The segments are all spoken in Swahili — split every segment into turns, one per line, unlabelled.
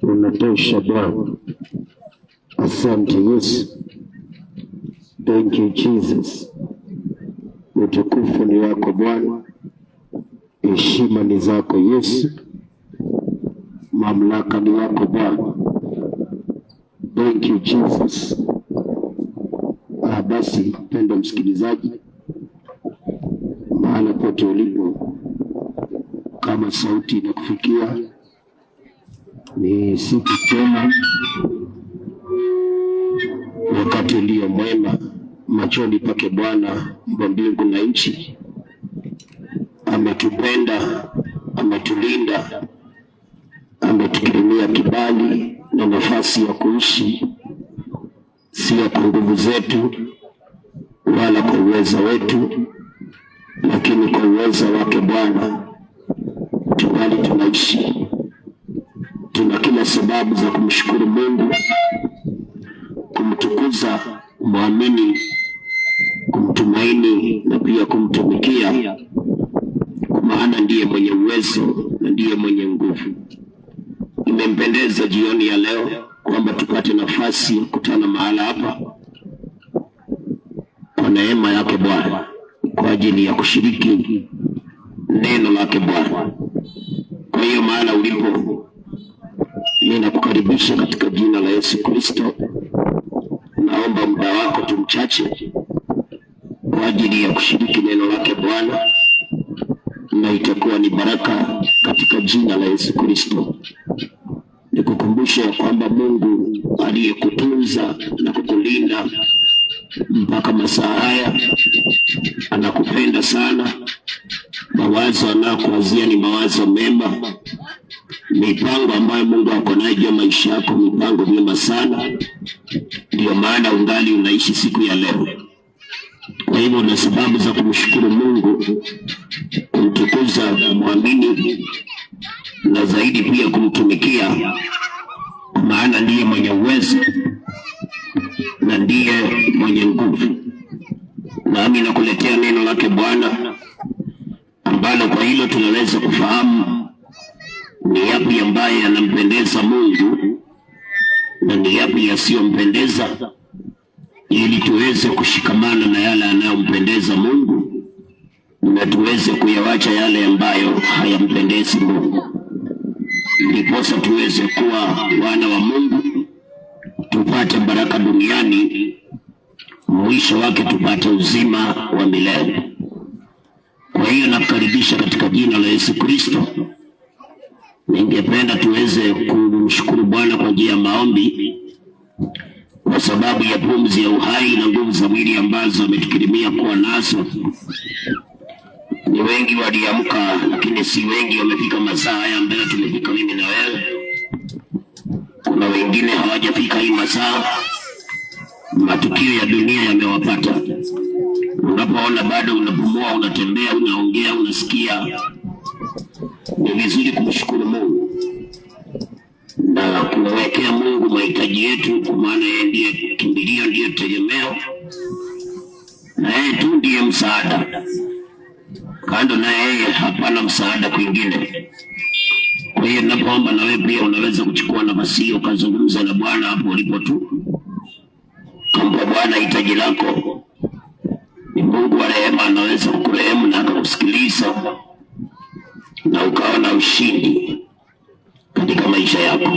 Unatosha Bwana. Asante Yesu. Thank you Jesus. Utukufu ni wako Bwana. Heshima ni zako Yesu. Mamlaka ni yako Bwana. Thank you Jesus. Basi mpendwa msikilizaji, mahala pote ulipo, kama sauti inakufikia, ni siku tena, wakati ulio mwema machoni pake Bwana mbingu na nchi. Ametupenda, ametulinda, ametukirimia kibali na nafasi ya kuishi, sio kwa nguvu zetu wala kwa uwezo wetu, lakini kwa uwezo wake Bwana tungali tunaishi. Tuna kila sababu za kumshukuru Mungu, kumtukuza, kumwamini, kumtumaini na pia kumtumikia, kwa maana ndiye mwenye uwezo na ndiye mwenye nguvu. Imempendeza jioni ya leo kwamba tupate nafasi ya kukutana mahala hapa kwa neema yake Bwana, kwa ajili ya kushiriki neno lake Bwana. Kwa hiyo mahala ulipo, ninakukaribisha katika jina la Yesu Kristo. Naomba muda wako tu mchache kwa ajili ya kushiriki neno lake Bwana, na itakuwa ni baraka katika jina la Yesu Kristo. Nikukumbushe kwamba Mungu aliyekutunza na kukulinda mpaka masaa haya anakupenda sana. Mawazo anayokuwazia ni mawazo mema. Mipango ambayo Mungu ako nayo juu ya maisha yako, mipango mema sana. Ndio maana ungali unaishi siku ya leo. Kwa hivyo una sababu za kumshukuru Mungu, kumtukuza, kumwamini na zaidi pia kumtumikia, maana ndiye mwenye uwezo na ndiye mwenye nguvu. Nami nakuletea neno lake Bwana, ambalo kwa hilo tunaweza kufahamu ni yapi ambaye yanampendeza Mungu na ni yapi yasiyompendeza, ili tuweze kushikamana na yale yanayompendeza Mungu na tuweze kuyawacha yale ambayo hayampendezi Mungu. Ndiposa tuweze kuwa wana wa Mungu, tupate baraka duniani, mwisho wake tupate uzima wa milele. Kwa hiyo nakukaribisha katika jina la Yesu Kristo. Ningependa tuweze kumshukuru Bwana kwa njia ya maombi, kwa sababu ya pumzi ya uhai na nguvu za mwili ambazo ametukirimia kuwa nazo. Ni wengi waliamka, lakini si wengi wamefika masaa haya ambayo tumefika mimi na wewe. Kuna wengine hawajafika hii masaa, matukio ya dunia yamewapata. Unapoona bado unapumua, unatembea, unaongea, unasikia, ni vizuri kumshukuru Mungu na kumwekea Mungu mahitaji yetu, kwa maana yeye ndiye kimbilio, ndiye tegemeo, na yeye tu ndiye msaada. Kando na yeye hapana msaada kwingine. Kwa hiyo ninapoomba, na wewe pia unaweza kuchukua nafasi hiyo ukazungumza na Bwana hapo ulipo tu. Kama Bwana hitaji lako, ni Mungu wa rehema, anaweza kukurehemu na akakusikiliza na ukaona ushindi katika maisha yako.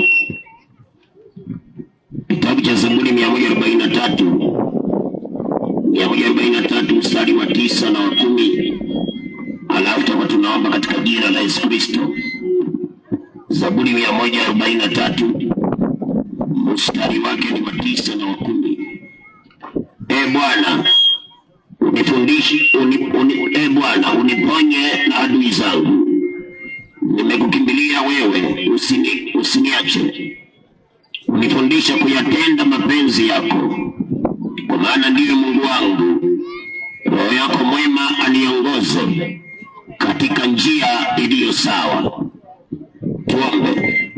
Kitabu cha Zaburi 143 mstari wa 9 na wa 10. Alafu tunaomba katika jina la Yesu Kristo. Zaburi 143 mstari wake ni wa 9 na wa 10. Bwana unifundishe, Bwana uniponye na adui zangu. Nimekukimbilia wewe, usiniache. Unifundishe kuyatenda mapenzi yako, kwa maana ndiye Mungu wangu. Roho yako mwema aniongoze katika njia iliyo sawa. Tuombe.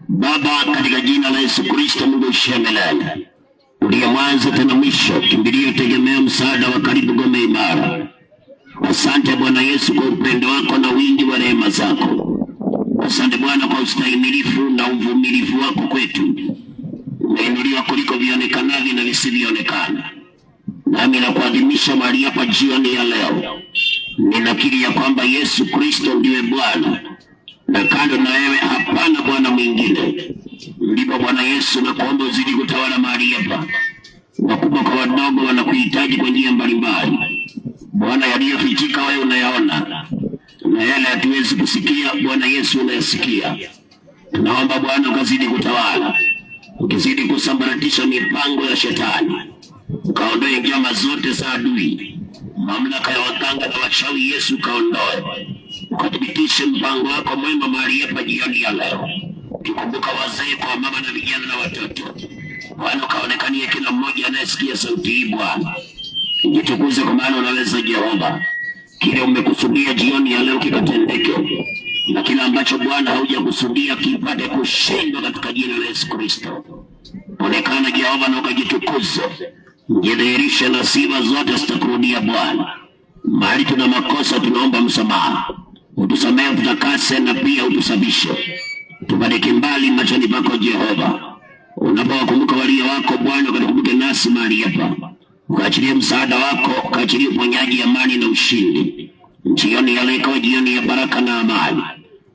Baba, katika jina la Yesu Kristo, Mungu milele, uliye mwanzo tena mwisho, kimbilio, tegemeo, msaada wa karibu, ngome imara. Asante Bwana Yesu kwa upendo wako na wingi wa rehema zako. Asante Bwana kwa ustahimilifu na uvumilivu wako kwetu. Umeinuliwa kuliko vionekanavyo na visivyoonekana. Nami nakuadhimisha mahali hapa jioni ya leo. Ninakiri ya kwamba Yesu Kristo ndiwe Bwana, na kando na wewe hapana Bwana mwingine. Ndipo Bwana Yesu nakuomba uzidi kutawala mahali hapa. Wakubwa kwa wadogo wanakuhitaji kwa njia mbalimbali. Bwana, yaliyofichika wewe unayaona, na yale hatuwezi kusikia Bwana Yesu unayasikia. Tunaomba Bwana ukazidi kutawala, ukizidi kusambaratisha mipango ya shetani, ukaondoe njama zote za adui, mamlaka ya waganga na wachawi. Yesu kaondoe, ukathibitishe mpango wako mwema mahali hapa jioni ya leo. Tukumbuka wazee, kwa mama na vijana na watoto. Bwana, ukaonekanie kila mmoja anayesikia sauti hii. Bwana, jitukuze kwa maana unaweza Jehova. Kile umekusudia jioni ya leo kikatendeke, na kila ambacho Bwana haujakusudia kipate kushindwa katika jina la Yesu Kristo. Onekana Jehova na ukajitukuze. Jidhihirishe na sifa zote zitakurudia Bwana. Mahali tuna makosa tunaomba msamaha. Utusamehe, ututakase na pia utusabishe. Tubariki mbali machoni pako Jehova. Unapowakumbuka walio wako Bwana, ukakumbuke nasi mahali hapa. Ukaachilie msaada wako, ukaachilie uponyaji, amani na ushindi. Jioni ya leo ikawa jioni ya baraka na amani.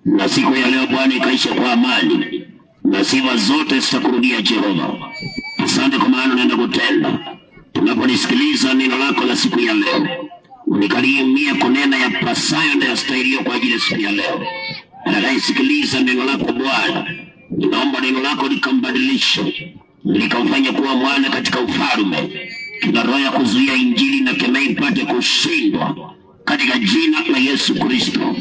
Na siku ya leo Bwana ikaisha kwa amani. Na sifa zote zitakurudia Jehova. Asante kwa maana unaenda kutenda. Tunaponisikiliza neno lako la siku ya leo, unikalimia kunena ya pasayo na yastahilio kwa ajili ya siku ya leo. Anaisikiliza neno lako Bwana, ninaomba neno lako likambadilishe, likamfanya kuwa mwana katika ufalme. Kila roho ya kuzuia injili na kemei ipate kushindwa katika jina la Yesu Kristo.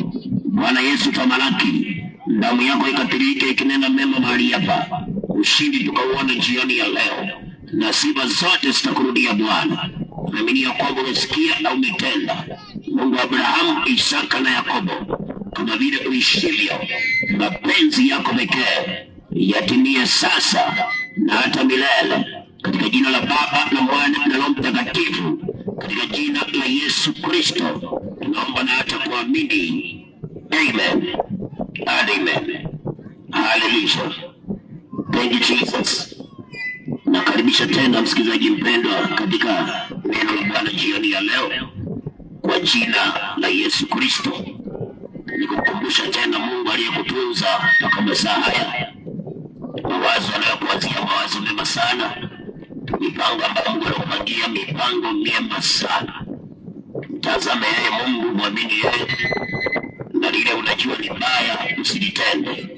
Bwana Yesu tamalaki, damu yako ikatirike ikinena mema mahali hapa. Ushindi tukauona jioni ya leo, na sifa zote zitakurudia Bwana. Naamini ya kwamba umesikia na umetenda. Mungu wa Abrahamu, Isaka na Yakobo, kama vile uishivyo, mapenzi yako pekee yatimie sasa na hata milele, katika jina la Baba na Mwana na Roho Mtakatifu, katika jina la Yesu Kristo tunaomba na hata kuamini. Amen. Amen. Hallelujah. Thank you Jesus. Nakaribisha tena msikilizaji mpendwa katika neno la Bwana jioni ya leo kwa jina la Yesu Kristo. Nikukumbusha tena Mungu aliyekutunza mpaka masaa haya. Mawazo anayokuwazia mawazo mema sana. Mipango ambayo Mungu anakupangia mipango mema sana. Mtazame yeye Mungu, muamini yeye. Na lile unajua ni baya usilitende.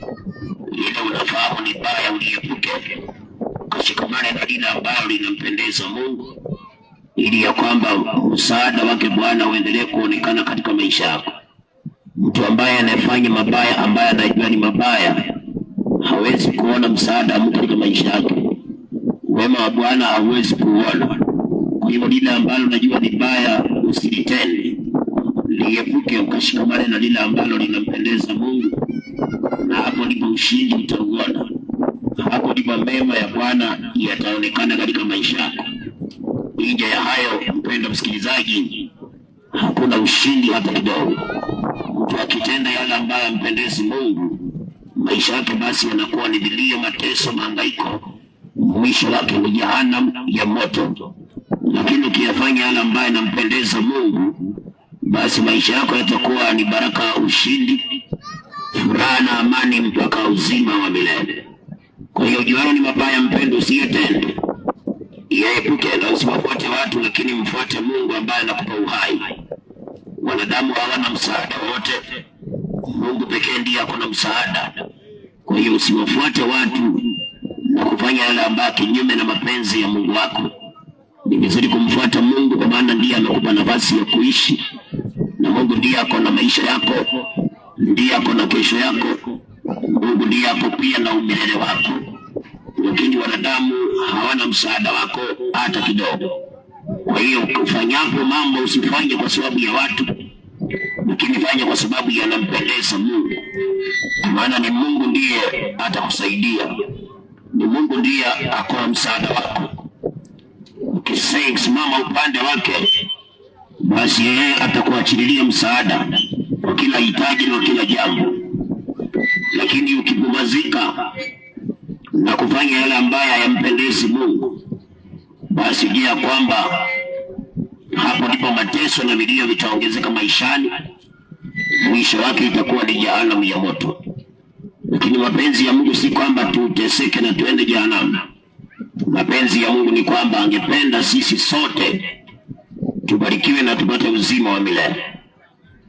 Lile unafahamu ni baya uliepuke. Kashikamane na lile ambalo linampendeza Mungu, ili ya kwamba msaada wake Bwana uendelee kuonekana katika maisha yako. Mtu ambaye anafanya mabaya, ambaye anajua ni mabaya, hawezi kuona msaada wa Mungu katika maisha yake. Wema wa Bwana hawezi kuona. Kwa hiyo lile ambalo unajua ni baya usilitende. Liepuke, ukashikamane na lile ambalo linampendeza Mungu, na hapo ndipo ushindi utauona. Hapo ndipo mema ya Bwana yataonekana katika maisha yako. Nje ya hayo, mpendwa msikilizaji, hakuna ushindi hata kidogo. Mtu akitenda yale ambayo yampendezi Mungu, maisha yake basi yanakuwa ni vilio, mateso, mahangaiko. Mwisho wake ni jehanamu ya moto. Lakini ukiyafanya yale ambayo yanampendeza Mungu, basi maisha yako yatakuwa ni baraka, ushindi, furaha na amani mpaka uzima wa milele. Kwa hiyo ujiona ni mabaya, mpendo, usiyatende. Yaepuke na usiwafuate watu, lakini mfuate Mungu ambaye anakupa uhai. Wanadamu hawana msaada wote. Mungu pekee ndiye akona msaada. Kwa hiyo usiwafuate watu na kufanya yale ambayo kinyume na mapenzi ya Mungu wako. Ni vizuri kumfuata Mungu, kwa maana ndiye amekupa nafasi ya kuishi. Na Mungu ndiye akona maisha yako, ndiye akona kesho yako. Mungu ndiye hapo pia na umilele wako. Lakini wanadamu hawana msaada wako hata kidogo. Kwa hiyo ufanyapo mambo usifanye kwa sababu ya watu, lakini fanya kwa sababu yanampendeza Mungu. Maana ni Mungu ndiye atakusaidia. Ni Mungu ndiye akoa msaada wako. Ukisimama upande wake, basi yeye atakuachililia msaada kwa kila hitaji na kila jambo. Lakini ukipumazika na kufanya yale ambayo hayampendezi Mungu, basi jua kwamba hapo ndipo mateso na vilio vitaongezeka maishani. Mwisho wake itakuwa ni jehanamu ya moto. Lakini mapenzi ya Mungu si kwamba tuteseke na tuende jehanamu. Mapenzi ya Mungu ni kwamba angependa sisi sote tubarikiwe na tupate uzima wa milele.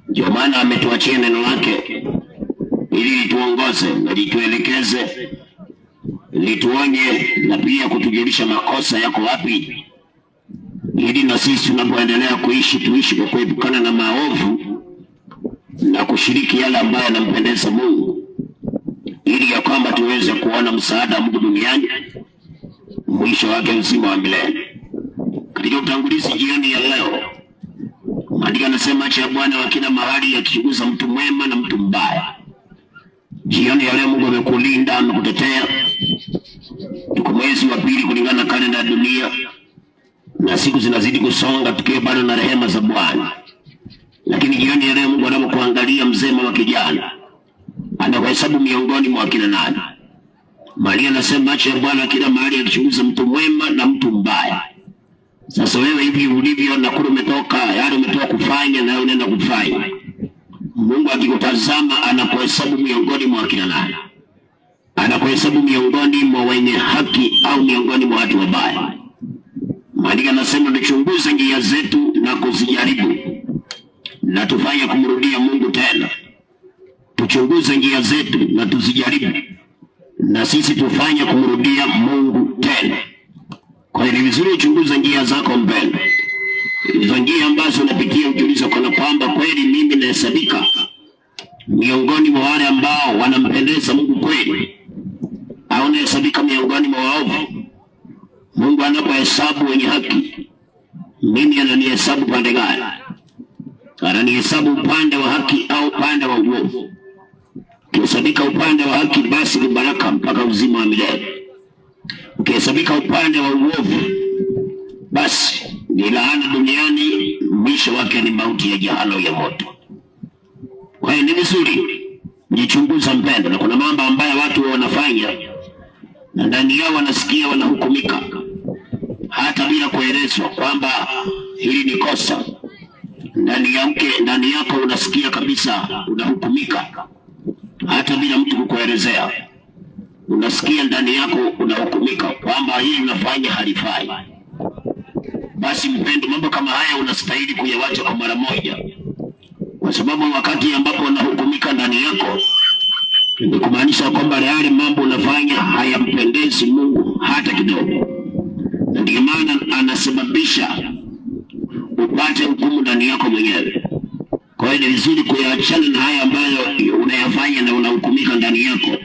Ndio maana ametuachia neno lake ili lituongoze na lituelekeze, lituonye na pia kutujulisha makosa yako wapi, ili na sisi tunapoendelea kuishi tuishi kwa kuepukana na maovu na kushiriki yale ambayo yanampendeza Mungu, ili ya kwamba tuweze kuona msaada wa Mungu duniani, mwisho wake uzima wa milele. Katika utangulizi jioni ya leo, Maandiko yanasema acha Bwana wa kila mahali akichunguza mtu mwema na mtu mbaya. Jioni ya leo Mungu amekulinda, amekutetea. Tuko mwezi wa pili kulingana na kalenda ya dunia, na siku zinazidi kusonga tukiwa bado na rehema za Bwana. Lakini jioni ya leo Mungu anapokuangalia mzema wa kijana, anakuhesabu miongoni mwa kina nani. Maria anasema acha Bwana kila mahali akichunguza mtu mwema na mtu mbaya. Sasa wewe hivi ulivyo na kule umetoka, yale umetoka kufanya na unaenda kufanya, Mungu akikutazama anakuhesabu miongoni mwa kina nani? Anakuhesabu miongoni mwa wenye haki au miongoni mwa watu wabaya? Maandiko yanasema tuchunguze njia zetu na kuzijaribu, na tufanye kumrudia Mungu tena. Tuchunguze njia zetu na tuzijaribu, na sisi tufanye kumrudia Mungu tena. Kwa hiyo ni vizuri uchunguze njia zako mbele. Hizo njia ambazo unapitia ujiulize kana kwamba kweli mimi nahesabika miongoni mwa wale ambao wanampendeza Mungu kweli, au nahesabika miongoni mwa waovu. Mungu anapohesabu wenye haki, mimi ananihesabu pande gani? Ananihesabu upande wa haki au upande wa uovu? Ukihesabika upande wa haki, basi ni baraka mpaka uzima wa milele. Ukihesabika upande wa uovu, basi ni laana duniani, mwisho wake ni mauti ya jehanamu ya moto. Kwa hiyo ni vizuri jichunguza mpendo, na kuna mambo ambayo watu wanafanya na ndani yao wanasikia wanahukumika hata bila kuelezwa kwamba hili ni kosa. Ndani yako unasikia kabisa unahukumika hata bila mtu kukuelezea. Unasikia ndani yako unahukumika kwamba hili unafanya halifai. Basi mpendo, mambo kama haya unastahili kuyawacha kwa mara moja, kwa sababu wakati ambapo unahukumika ndani yako, ni kumaanisha kwamba yale mambo unafanya hayampendezi Mungu hata kidogo. Na ndio maana anasababisha upate hukumu ndani yako mwenyewe. Kwa hiyo ni vizuri kuyaachana na haya ambayo unayafanya na unahukumika ndani yako,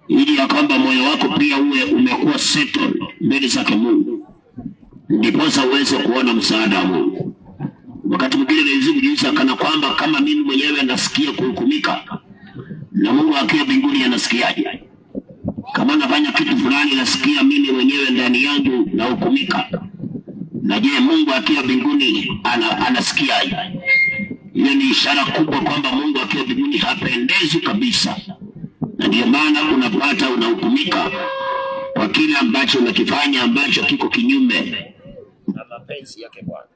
ili ya kwamba moyo wako pia uwe umekuwa settled mbele zake Mungu, ndiposa uweze kuona msaada wa Mungu. Wakati mwingine ni vizuri kujiuliza kana kwamba kama mimi mwenyewe nasikia kuhukumika, na Mungu akiwa mbinguni anasikiaje? Kama nafanya kitu fulani nasikia mimi mwenyewe ndani yangu nahukumika, na je, Mungu akiwa mbinguni anasikiaje? Hiyo ni ishara kubwa kwamba Mungu akiwa mbinguni hapendezi kabisa. Na ndio maana unapata unahukumika kwa kile ambacho unakifanya ambacho kiko kinyume na mapenzi yake Bwana.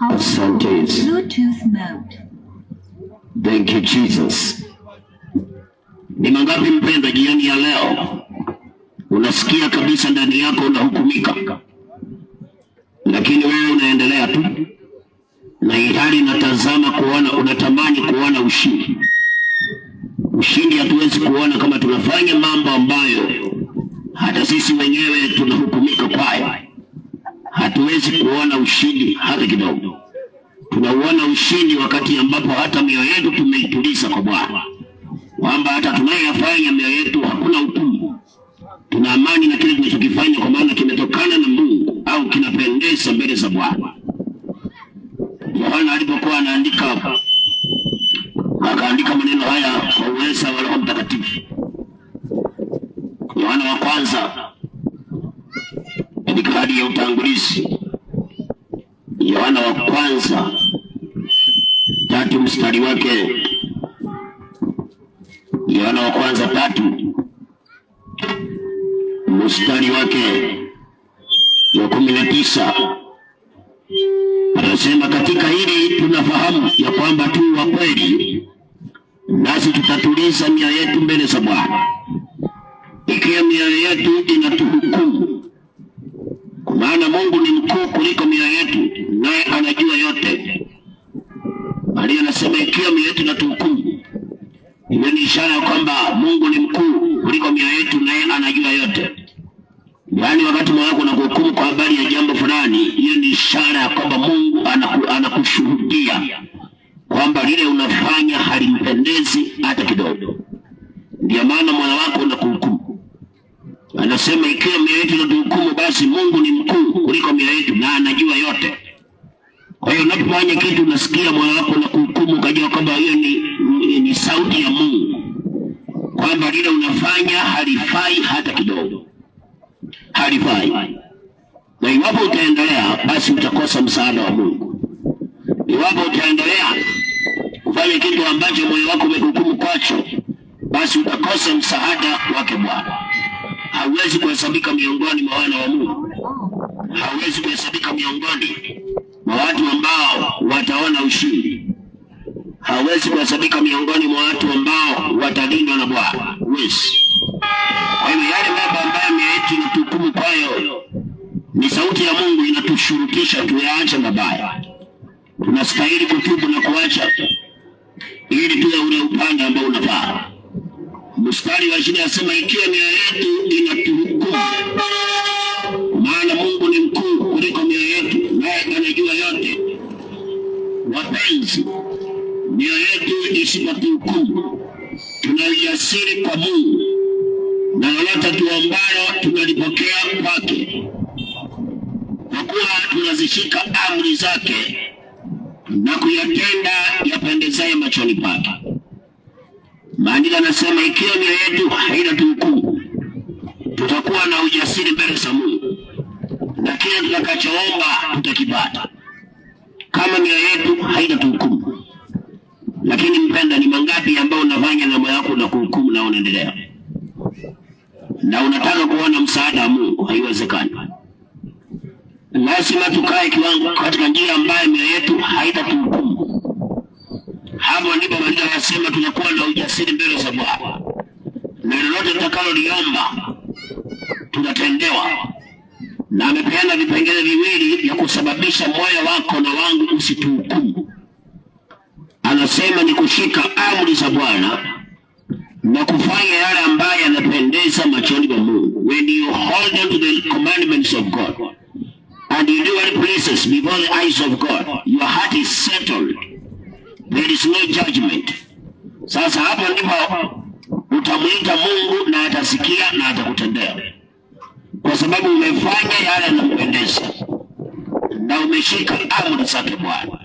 Asante. Bluetooth mode. Thank you Jesus. Ni mangapi mpenda jioni ya leo unasikia kabisa ndani yako unahukumika, lakini wewe unaendelea tu, na hali natazama kuona, unatamani kuona ushindi. Ushindi hatuwezi kuona kama tunafanya mambo ambayo hata sisi wenyewe tunahukumika kwayo. Hatuwezi kuona ushindi hata kidogo. Tunauona ushindi wakati ambapo hata mioyo yetu tumeituliza kwa Bwana, kwamba hata tunayofanya mioyo yetu hakuna hukumu. Tuna amani na kile tunachokifanya, kwa maana kimetokana na Mungu au kinapendeza mbele za Bwana. Yohana alipokuwa anaandika, akaandika maneno haya kwa uwezo wa Roho Mtakatifu. Yohana wa kwanza katika hadi ya utangulizi, Yohana wa kwanza 3 mstari wake, Yohana wa kwanza 3 mstari wake wa 19 anasema, katika hili tunafahamu ya kwamba tu wa kweli, nasi tutatuliza mioyo yetu mbele za Bwana, ikiwa mioyo yetu inatuhukumu. Kwa maana Mungu ni mkuu kuliko mioyo yetu, naye anajua yote. Bali anasema ikiwa mioyo yetu inatuhukumu, hiyo ni ishara ya kwamba Mungu ni mkuu kuliko mioyo yetu, naye anajua yote. Yaani wakati moyo wako unakuhukumu kwa habari ya jambo fulani, hiyo ni ishara ya kwamba Mungu anakushuhudia kwamba lile unafanya halimpendezi hata kidogo. Ndio maana moyo wako unakuhukumu. Anasema ikiwa mioyo yetu inatuhukumu, basi Mungu ni mkuu kuliko mioyo yetu na anajua yote. Kwa hiyo unapofanya kitu unasikia moyo wako unakuhukumu, ukajua kwamba hiyo ni sauti ya Mungu, kwamba lile unafanya halifai hata kidogo. Halifai. Na iwapo utaendelea, basi utakosa msaada wa Mungu. Iwapo utaendelea kufanya kitu ambacho moyo wako umehukumu kwacho, basi utakosa msaada wake Bwana. Hauwezi kuhesabika miongoni mwa wana wa Mungu. Hauwezi kuhesabika miongoni mwa watu ambao wataona ushindi. Hauwezi kuhesabika miongoni mwa watu ambao watalindwa na Bwana. Huwezi. Kwa hiyo yale mambo ambayo mioyo yetu inatuhukumu kwayo, ni sauti ya Mungu inatushurutisha tuyaache mabaya. Tunastahili kutubu na kuacha ili tuwe ule upande ambao unafaa. Mstari wa 20 anasema ikiwa mioyo yetu inatuhukumu, maana Mungu ni mkuu kuliko mioyo yetu, naye anajua yote. Wapenzi, mioyo yetu isipotuhukumu, tuna ujasiri kwa Mungu, na lolote tuombalo tunalipokea kwake, kwa kuwa tunazishika amri zake na kuyatenda yapendezaye machoni pake. Maandiko yanasema ikiwa mioyo yetu haitatuhukumu, tutakuwa na ujasiri mbele za Mungu, na kile tutakachoomba tutakipata, kama mioyo yetu haitatuhukumu. Lakini mpenda, ni mangapi ambao unafanya na moyo wako na kuhukumu na unaendelea na unataka kuona msaada wa Mungu? Haiwezekani. Lazima tukae kiwango katika njia ambayo mioyo yetu haitatuhukumu. Hapo ndipo Biblia inasema tunakuwa na ujasiri mbele za Bwana, na lolote tutakaloliomba tutatendewa. Na amepeana vipengele viwili vya kusababisha moyo wako na wangu usituhukumu. Anasema ni kushika amri za Bwana na kufanya yale ambayo yanapendeza machoni pa Mungu. When you hold on to the commandments of God and you do what pleases before the eyes of God, your heart is settled. There is no judgment. Sasa hapo ndipo utamwita Mungu na atasikia na atakutendea, kwa sababu umefanya yale yanampendeza na umeshika amri zake Bwana.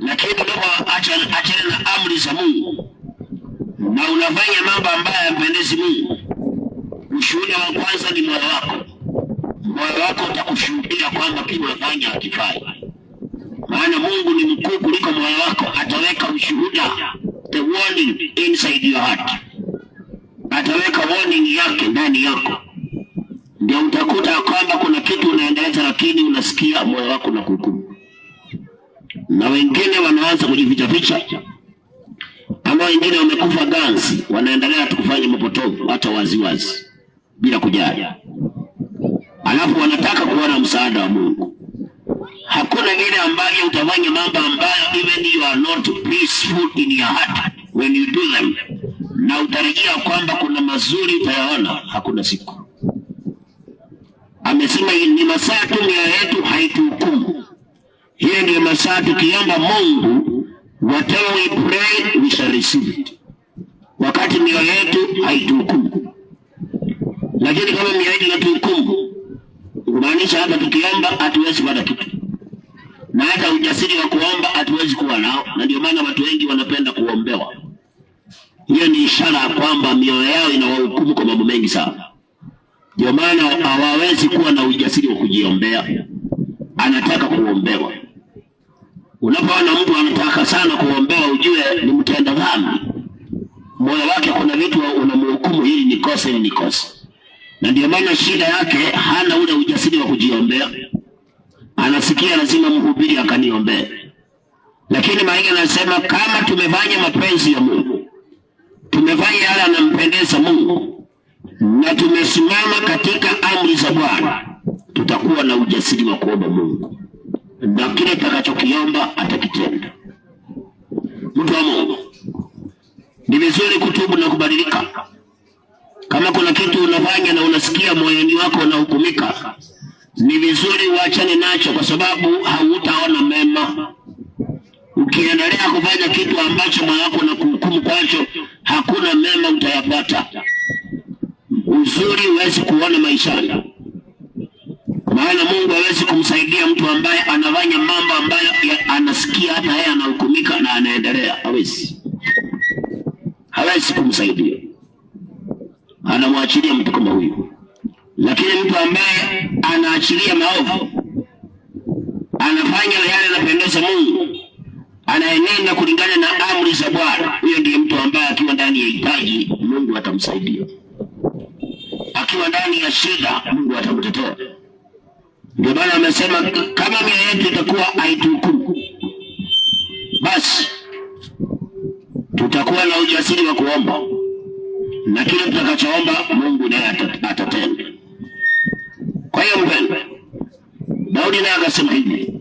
Lakini unapoachana na amri za Mungu na unafanya mambo ambayo hayampendezi Mungu, ushuhuda wa kwanza ni moyo wako. Moyo wako utakushuhudia kwamba kile unafanya hakifai. Maana Mungu ni mkuu kuliko moyo wako, ataweka ushuhuda, the warning inside your heart. Ataweka warning yake ndani yako. Ndio utakuta kwamba kuna kitu unaendeleza, lakini unasikia moyo wako na kuhukumu. Na wengine wanaanza kujificha, ama wengine wamekufa ganzi, wanaendelea tukufanya mapotovu hata waziwazi bila kujali. Alafu wanataka kuona msaada wa Mungu. Hakuna vile ambavyo utafanya mambo ambayo even you are not peaceful in your heart when you do them, na utarejea kwamba kuna mazuri utayaona. Hakuna siku. Amesema ni masaa tu mioyo yetu haituhukumu. Hiyo ndio masaa tukiomba Mungu, whatever we pray we shall receive it. Wakati mioyo yetu haituhukumu. Lakini kama mioyo yetu inatuhukumu, kumaanisha hata tukiomba hatuwezi kupata kitu, na hata ujasiri wa kuomba hatuwezi kuwa nao. Na ndio maana watu wengi wanapenda kuombewa. hiyo ni ishara ya kwamba mioyo yao inawahukumu kwa mambo mengi sana. Ndio maana hawawezi kuwa na ujasiri wa kujiombea, anataka kuombewa. Unapoona mtu anataka sana kuombewa, ujue ni mtenda dhambi. Moyo wake kuna vitu unamhukumu, hili ni kosa, hili ni kosa. Na ndio maana shida yake hana ule ujasiri wa kujiombea. Anasikia lazima mhubiri akaniombee. Lakini Maria anasema kama tumefanya mapenzi ya Mungu, tumefanya yale yanampendeza Mungu, na tumesimama katika amri za Bwana, tutakuwa na ujasiri wa kuomba Mungu, na kile tutakachokiomba atakitenda. Mtu wa Mungu, ni vizuri kutubu na kubadilika. Kama kuna kitu unafanya na unasikia moyoni wako unahukumika, ni vizuri uachane nacho, kwa sababu hautaona mema. Ukiendelea kufanya kitu ambacho moyo wako unakuhukumu kwacho, hakuna mema utayapata. Uzuri huwezi kuona maishani, maana Mungu hawezi kumsaidia mtu ambaye anafanya mambo ambayo anasikia hata yeye anahukumika na anaendelea. Hawezi kumsaidia, anamwachilia mtu kama huyu. Lakini mtu ambaye anaachilia maovu, anafanya yale yanapendeza Mungu, anaenenda kulingana na amri za Bwana, huyo ndiye mtu ambaye akiwa ndani ya hitaji, Mungu atamsaidia. Akiwa ndani ya shida, Mungu atamtetea. Ndio maana amesema kama mioyo yetu itakuwa haituhukumu, basi tutakuwa na ujasiri wa kuomba, na kile tutakachoomba Mungu naye atatenda. Kwa hiyo mpendwa, Daudi naye akasema hivi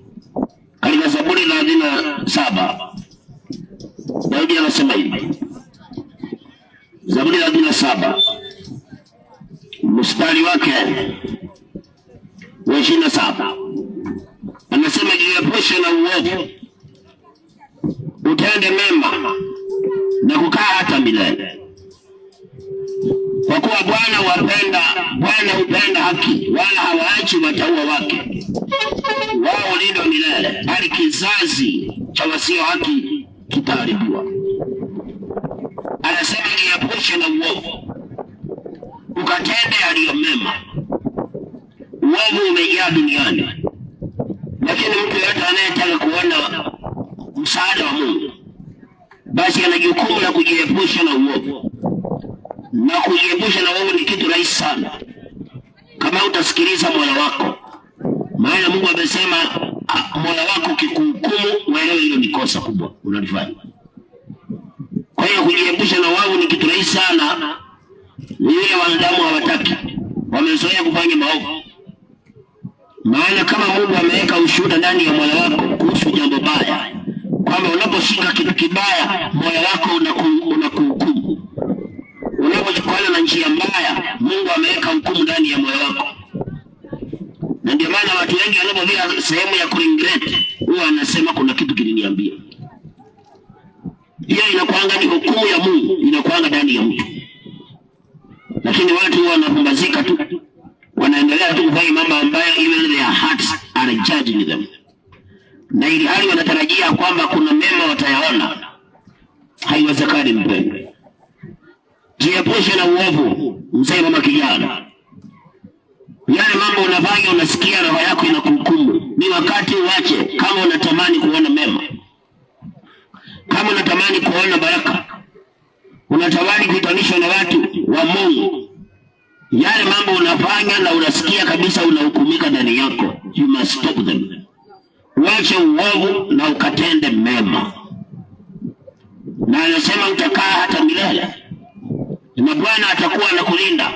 katika Zaburi 37. Daudi anasema hivi, Zaburi 37 mstari wake wa 27, anasema jiepushe na uovu, utende mema na kukaa hata milele. Kwa kuwa Bwana hupenda haki, wala hawaachi watauwa wake. Wao lindo milele, bali kizazi cha wasio haki kitaharibiwa. Anasema jiepushe na uovu, ukatende yaliyo mema. Uovu umejaa duniani, lakini mtu yote anayetaka kuona msaada wa Mungu, basi ana jukumu la kujiepusha na uovu. Na kujiepusha na uovu ni kitu rahisi sana, kama utasikiliza moyo wako. Maana Mungu amesema moyo wako ukikuhukumu, uelewe hilo ni kosa kubwa unalifanya. Kwa hiyo kujiepusha na uovu ni kitu rahisi sana. Ni yule wanadamu hawataki, wamezoea kufanya maovu. Maana kama Mungu ameweka ushuhuda ndani ya moyo wako kuhusu jambo baya, kwamba unaposhika kitu kibaya moyo wako unakuhukumu. Unapochukuana na njia mbaya, Mungu ameweka hukumu ndani ya moyo wako. Na ndio maana watu wengi wanapofika sehemu ya kuregret, huwa anasema kuna kitu kiliniambia. Hiyo inakuanga ni hukumu ya Mungu, inakuanga ndani ya mtu. Lakini watu wanapumbazika tu, wanaendelea tu kufanya mambo ambayo even their hearts are judging them, na ili hali wanatarajia kwamba kuna mema watayaona. Haiwezekani mpendwa. Jiepushe na uovu, mzee mama kijana. Yale mambo unafanya unasikia roho yako inakuhukumu, ni wakati uache. Kama unatamani kuona mema, kama unatamani kuona baraka, unatamani kuitanishwa na watu wa Mungu, yale mambo unafanya na unasikia kabisa unahukumika ndani yako, you must stop them. Uache uovu na ukatende mema. Na anasema utakaa hata milele, na Bwana atakuwa anakulinda.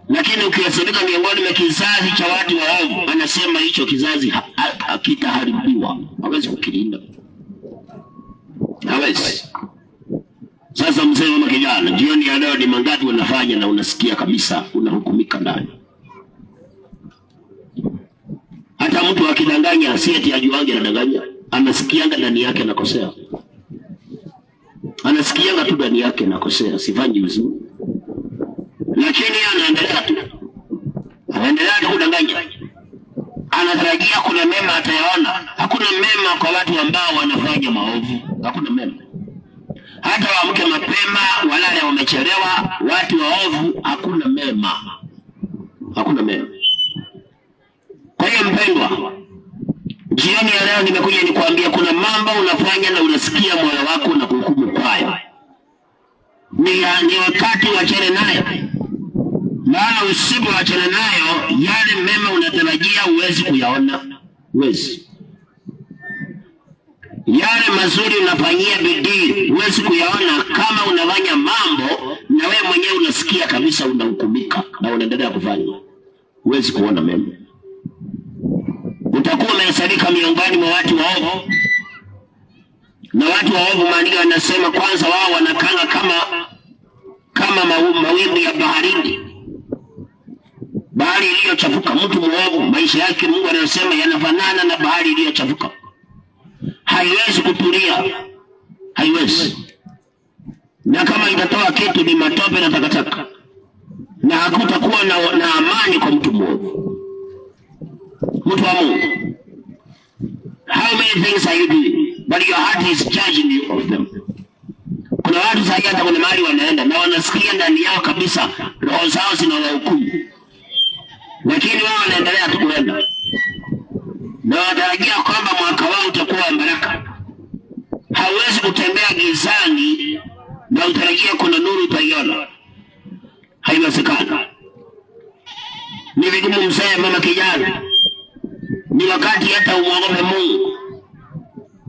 Lakini ukihesabika miongoni mwa kizazi cha watu waovu, anasema hicho kizazi hakitaharibiwa. Hawezi kukilinda, hawezi. Sasa mzee mama kijana, jioni ya leo ni mangapi unafanya na unasikia kabisa unahukumika ndani? Hata mtu akidanganya, si eti ajuange anadanganya, anasikianga ndani yake nakosea. Anasikianga tu ndani yake nakosea, sifanyi vizuri. Lakini anaendelea tu kudanganya. Anatarajia kuna mema atayaona. Hakuna mema kwa watu ambao wanafanya maovu. Hakuna mema. Hata waamke mapema, walale wamechelewa, watu waovu, hakuna mema. Hakuna mema. Kwa hiyo mpendwa, jioni ya leo nimekuja nikwambia kuna mambo unafanya na unasikia moyo wako na kuhukumu kwayo. Ni wakati wachane nayo. Maana usipowachana nayo, yale mema unatarajia huwezi kuyaona. Huwezi. Yale mazuri unafanyia bidii huwezi kuyaona kama unafanya mambo na wewe mwenyewe unasikia kabisa unahukumika na unaendelea kufanya. Huwezi kuona mema. Utakuwa umehesabika miongoni mwa watu waovu. Na watu waovu maandiko yanasema kwanza wao wanakanga kama mawimbi ya baharini. Bahari iliyochafuka. Mtu mwovu maisha yake Mungu anasema yanafanana na bahari iliyochafuka. Haiwezi kutulia. Haiwezi. Na kama itatoa kitu ni matope na takataka. Na hakutakuwa na amani kwa mtu mwovu. Mtu wa Mungu. How many things are you doing? But your heart is judging you of them. Kuna watu sasa hata kuna mahali wanaenda na wanasikia ndani yao kabisa roho zao zinawahukumu. Lakini wao wanaendelea tu kuenda. Na wanatarajia kwamba mwaka wao utakuwa wa baraka. Hauwezi kutembea gizani na utarajia kuna nuru utaiona. Haiwezekani. Ni vigumu mzee, mama, kijana. Ni wakati hata umuogope Mungu.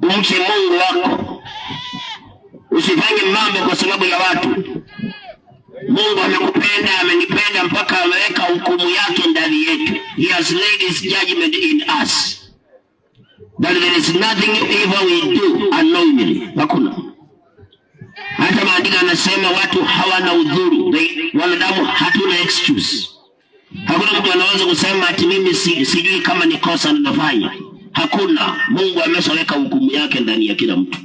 Umche Mungu wako. Usifanye mambo kwa sababu ya watu. Mungu amekupenda, amenipenda mpaka ameweka hukumu yake ndani yetu. He has laid his judgment in us. That there is nothing evil we do unknowingly. Hakuna. Hata maandiko yanasema watu hawana udhuru. Wanadamu hatuna excuse. Hakuna mtu anaweza kusema ati mimi sijui kama ni kosa ninafanya. Hakuna. Mungu ameshaweka hukumu yake ndani ya kila mtu.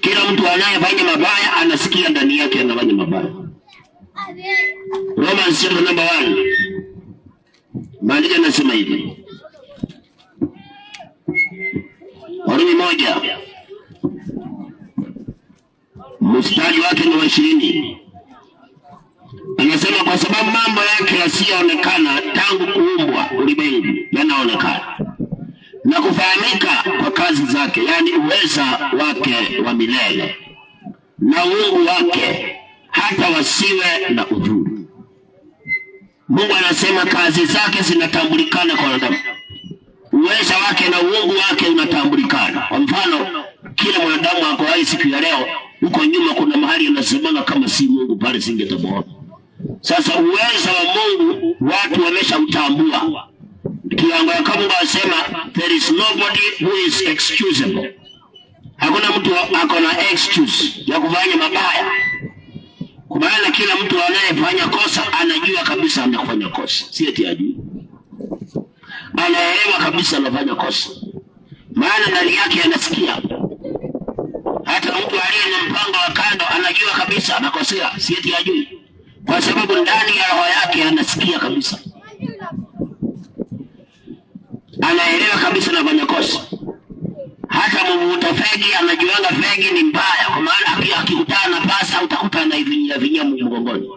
Kila mtu anayefanya mabaya anasikia ndani yake anafanya mabaya. Romans chapter number 1. Maandiko yanasema hivi. Warumi 1. Mstari wake ni wa 20. Anasema kwa sababu mambo yake yasiyoonekana tangu kuumbwa ulimwengu yanaonekana na kufahamika kwa kazi zake, yani uweza wake wa milele na uungu wake, hata wasiwe na udhuru. Mungu anasema kazi zake zinatambulikana kwa wanadamu. Uweza wake na uungu wake unatambulikana. Kwa mfano, kila mwanadamu ako hai siku ya leo, huko nyuma kuna mahali anasemanga kama si Mungu pale singetabona. Sasa uweza wa Mungu watu wameshautambua. Kiwango ya Mungu anasema there is nobody who is excusable. Hakuna mtu ako na excuse ya kufanya mabaya. Kwa maana kila mtu anayefanya kosa anajua kabisa anafanya kosa. Si eti ajui. Anaelewa kabisa anafanya kosa. Maana ndani yake anasikia. Hata mtu aliye na mpango wa kando anajua kabisa anakosea. Si eti ajui. Kwa sababu ndani ya roho yake anasikia kabisa. Anaelewa kabisa anafanya kosa. Hata mvuta fegi anajuanga fegi ni mbaya. Kwa maana akikutana na pasa utakuta anaivinya mgongoni.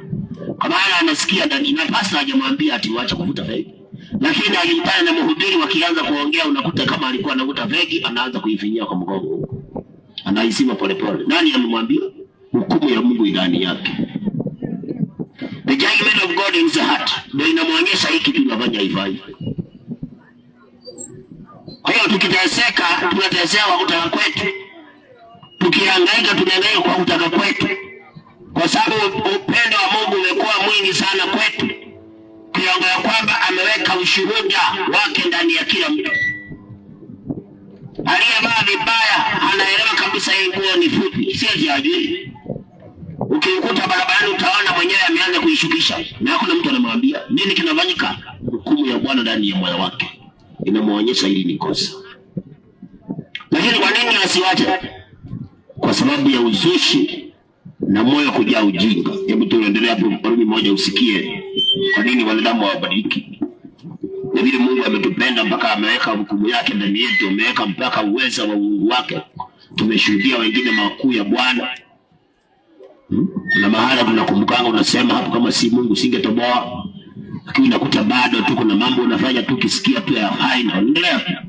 Kwa maana anasikia ndani, na pasa hajamwambia ati waache kuvuta fegi. Lakini akikutana na mhubiri wakianza kuongea unakuta kama alikuwa anavuta fegi anaanza kuivinyia kwa mgongo. Anaisima polepole. Nani amemwambia? Hukumu ya Mungu ndani yake. The judgment of God in the heart. Ndio inamwonyesha hiki tunafanya hivi. Kwa hiyo tukiteseka, tunateseka kwa kutaka kwetu. Tukihangaika, tunahangaika kwa kutaka kwetu. Kwa sababu upendo wa Mungu umekuwa mwingi sana kwetu. Kiwango ya kwamba ameweka ushuhuda wake ndani ya kila mtu. Aliyevaa vibaya anaelewa kabisa hii nguo ni fupi, si eti hajui. Ukikuta barabarani utaona mwenyewe ameanza kuishukisha. Na hakuna mtu anamwambia nini kinafanyika. Hukumu ya Bwana ndani ya moyo wake inamuonyesha hili ni kosa. Lakini kwa nini asiwache? Kwa sababu ya uzushi na moyo kujaa ujinga. Hebu tuendelee hapo Warumi 1 usikie kwa nini wanadamu hawabadiliki. Na vile Mungu ametupenda mpaka ameweka hukumu yake ndani yetu, ameweka mpaka uweza wa uungu wake. tumeshuhudia wengine makuu ya Bwana. Na mahala tunakumbukanga unasema hapo kama si Mungu singetoboa. Lakini unakuta bado tu kuna mambo unafanya tu kisikia tu ya hai na endelea.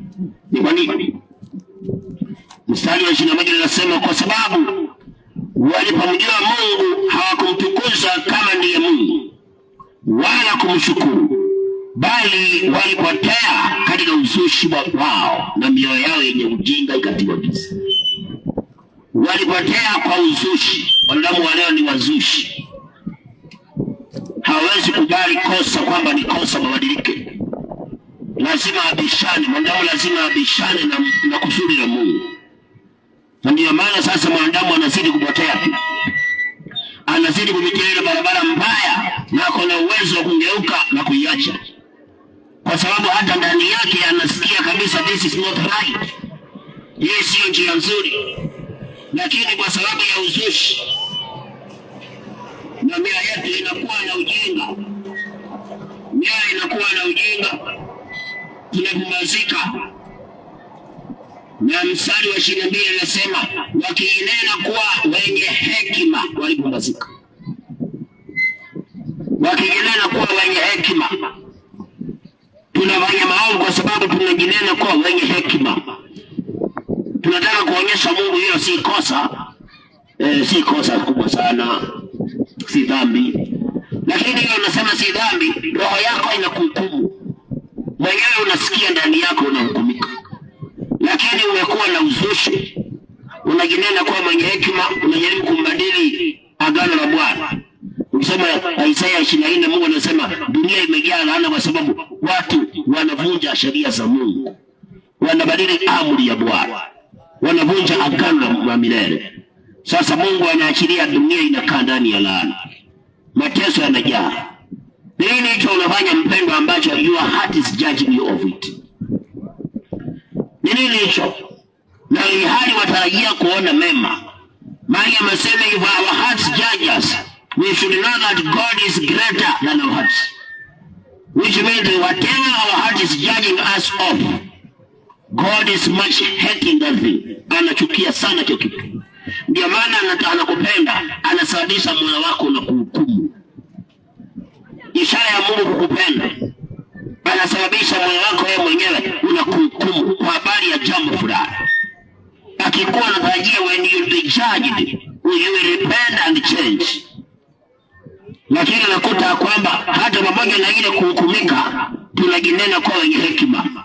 Ni kwa nini? Mstari wa 21 unasema kwa sababu walipomjua Mungu hawakumtukuza kama ndiye Mungu wala kumshukuru, bali walipotea katika uzushi wao na mioyo yao yenye ujinga ikatiwa giza. Walipotea kwa uzushi. Wanadamu wa leo ni wazushi. Hawezi kubali kosa kwamba ni kosa, mabadilike. Lazima abishane. Mwanadamu lazima abishane na kusudi la Mungu. Na ndio maana sasa mwanadamu anazidi kupotea tu. Anazidi kupitia ile barabara mbaya na kuna uwezo wa kungeuka na kuiacha. Kwa sababu hata ndani yake anasikia kabisa this is not right. Hii sio njia nzuri. Lakini kwa sababu ya uzushi na mioyo yetu inakuwa na ujinga. Mioyo inakuwa na ujinga. Tunapumzika. Na mstari wa 22 anasema wakinena kuwa wenye hekima walipumzika. Wakinena kuwa wenye hekima. Tunafanya maovu kwa sababu tunajinena kuwa wenye hekima. Tunataka kuonyesha Mungu hiyo si kosa. Si kosa kubwa sana. Si dhambi. Lakini hiyo unasema si dhambi, roho yako inakuhukumu. Mwenyewe unasikia ndani yako unahukumika. Lakini umekuwa na uzushi. Unajinena kuwa mwenye hekima, unajaribu kumbadili agano la Bwana. Ukisoma Isaya 24 Mungu anasema dunia imejaa laana kwa sababu watu wanavunja sheria za Mungu. Wanabadili amri ya Bwana. Wanavunja agano la milele. Sasa Mungu anaachilia dunia inakaa ndani ya laana. Mateso yanajaa. Nini hicho unafanya mpendwa ambacho your heart is judging you of it? Nini hicho? Na hali watarajia kuona mema. Maria amesema if our hearts judge us, we should know that God is greater than our hearts. Which means that whatever our heart is judging us of, God is much hating that thing. Anachukia sana hicho kitu. Ndio maana anakupenda, anasababisha moyo wako na kuhukumu. Ishara ya Mungu kukupenda, anasababisha moyo wako wewe mwenyewe unakuhukumu kwa habari ya jambo fulani. Akikuwa anatarajia when you be judged, you will repent and change. Lakini nakuta kwamba hata pamoja na ile kuhukumika, tunajinena kwa wenye hekima.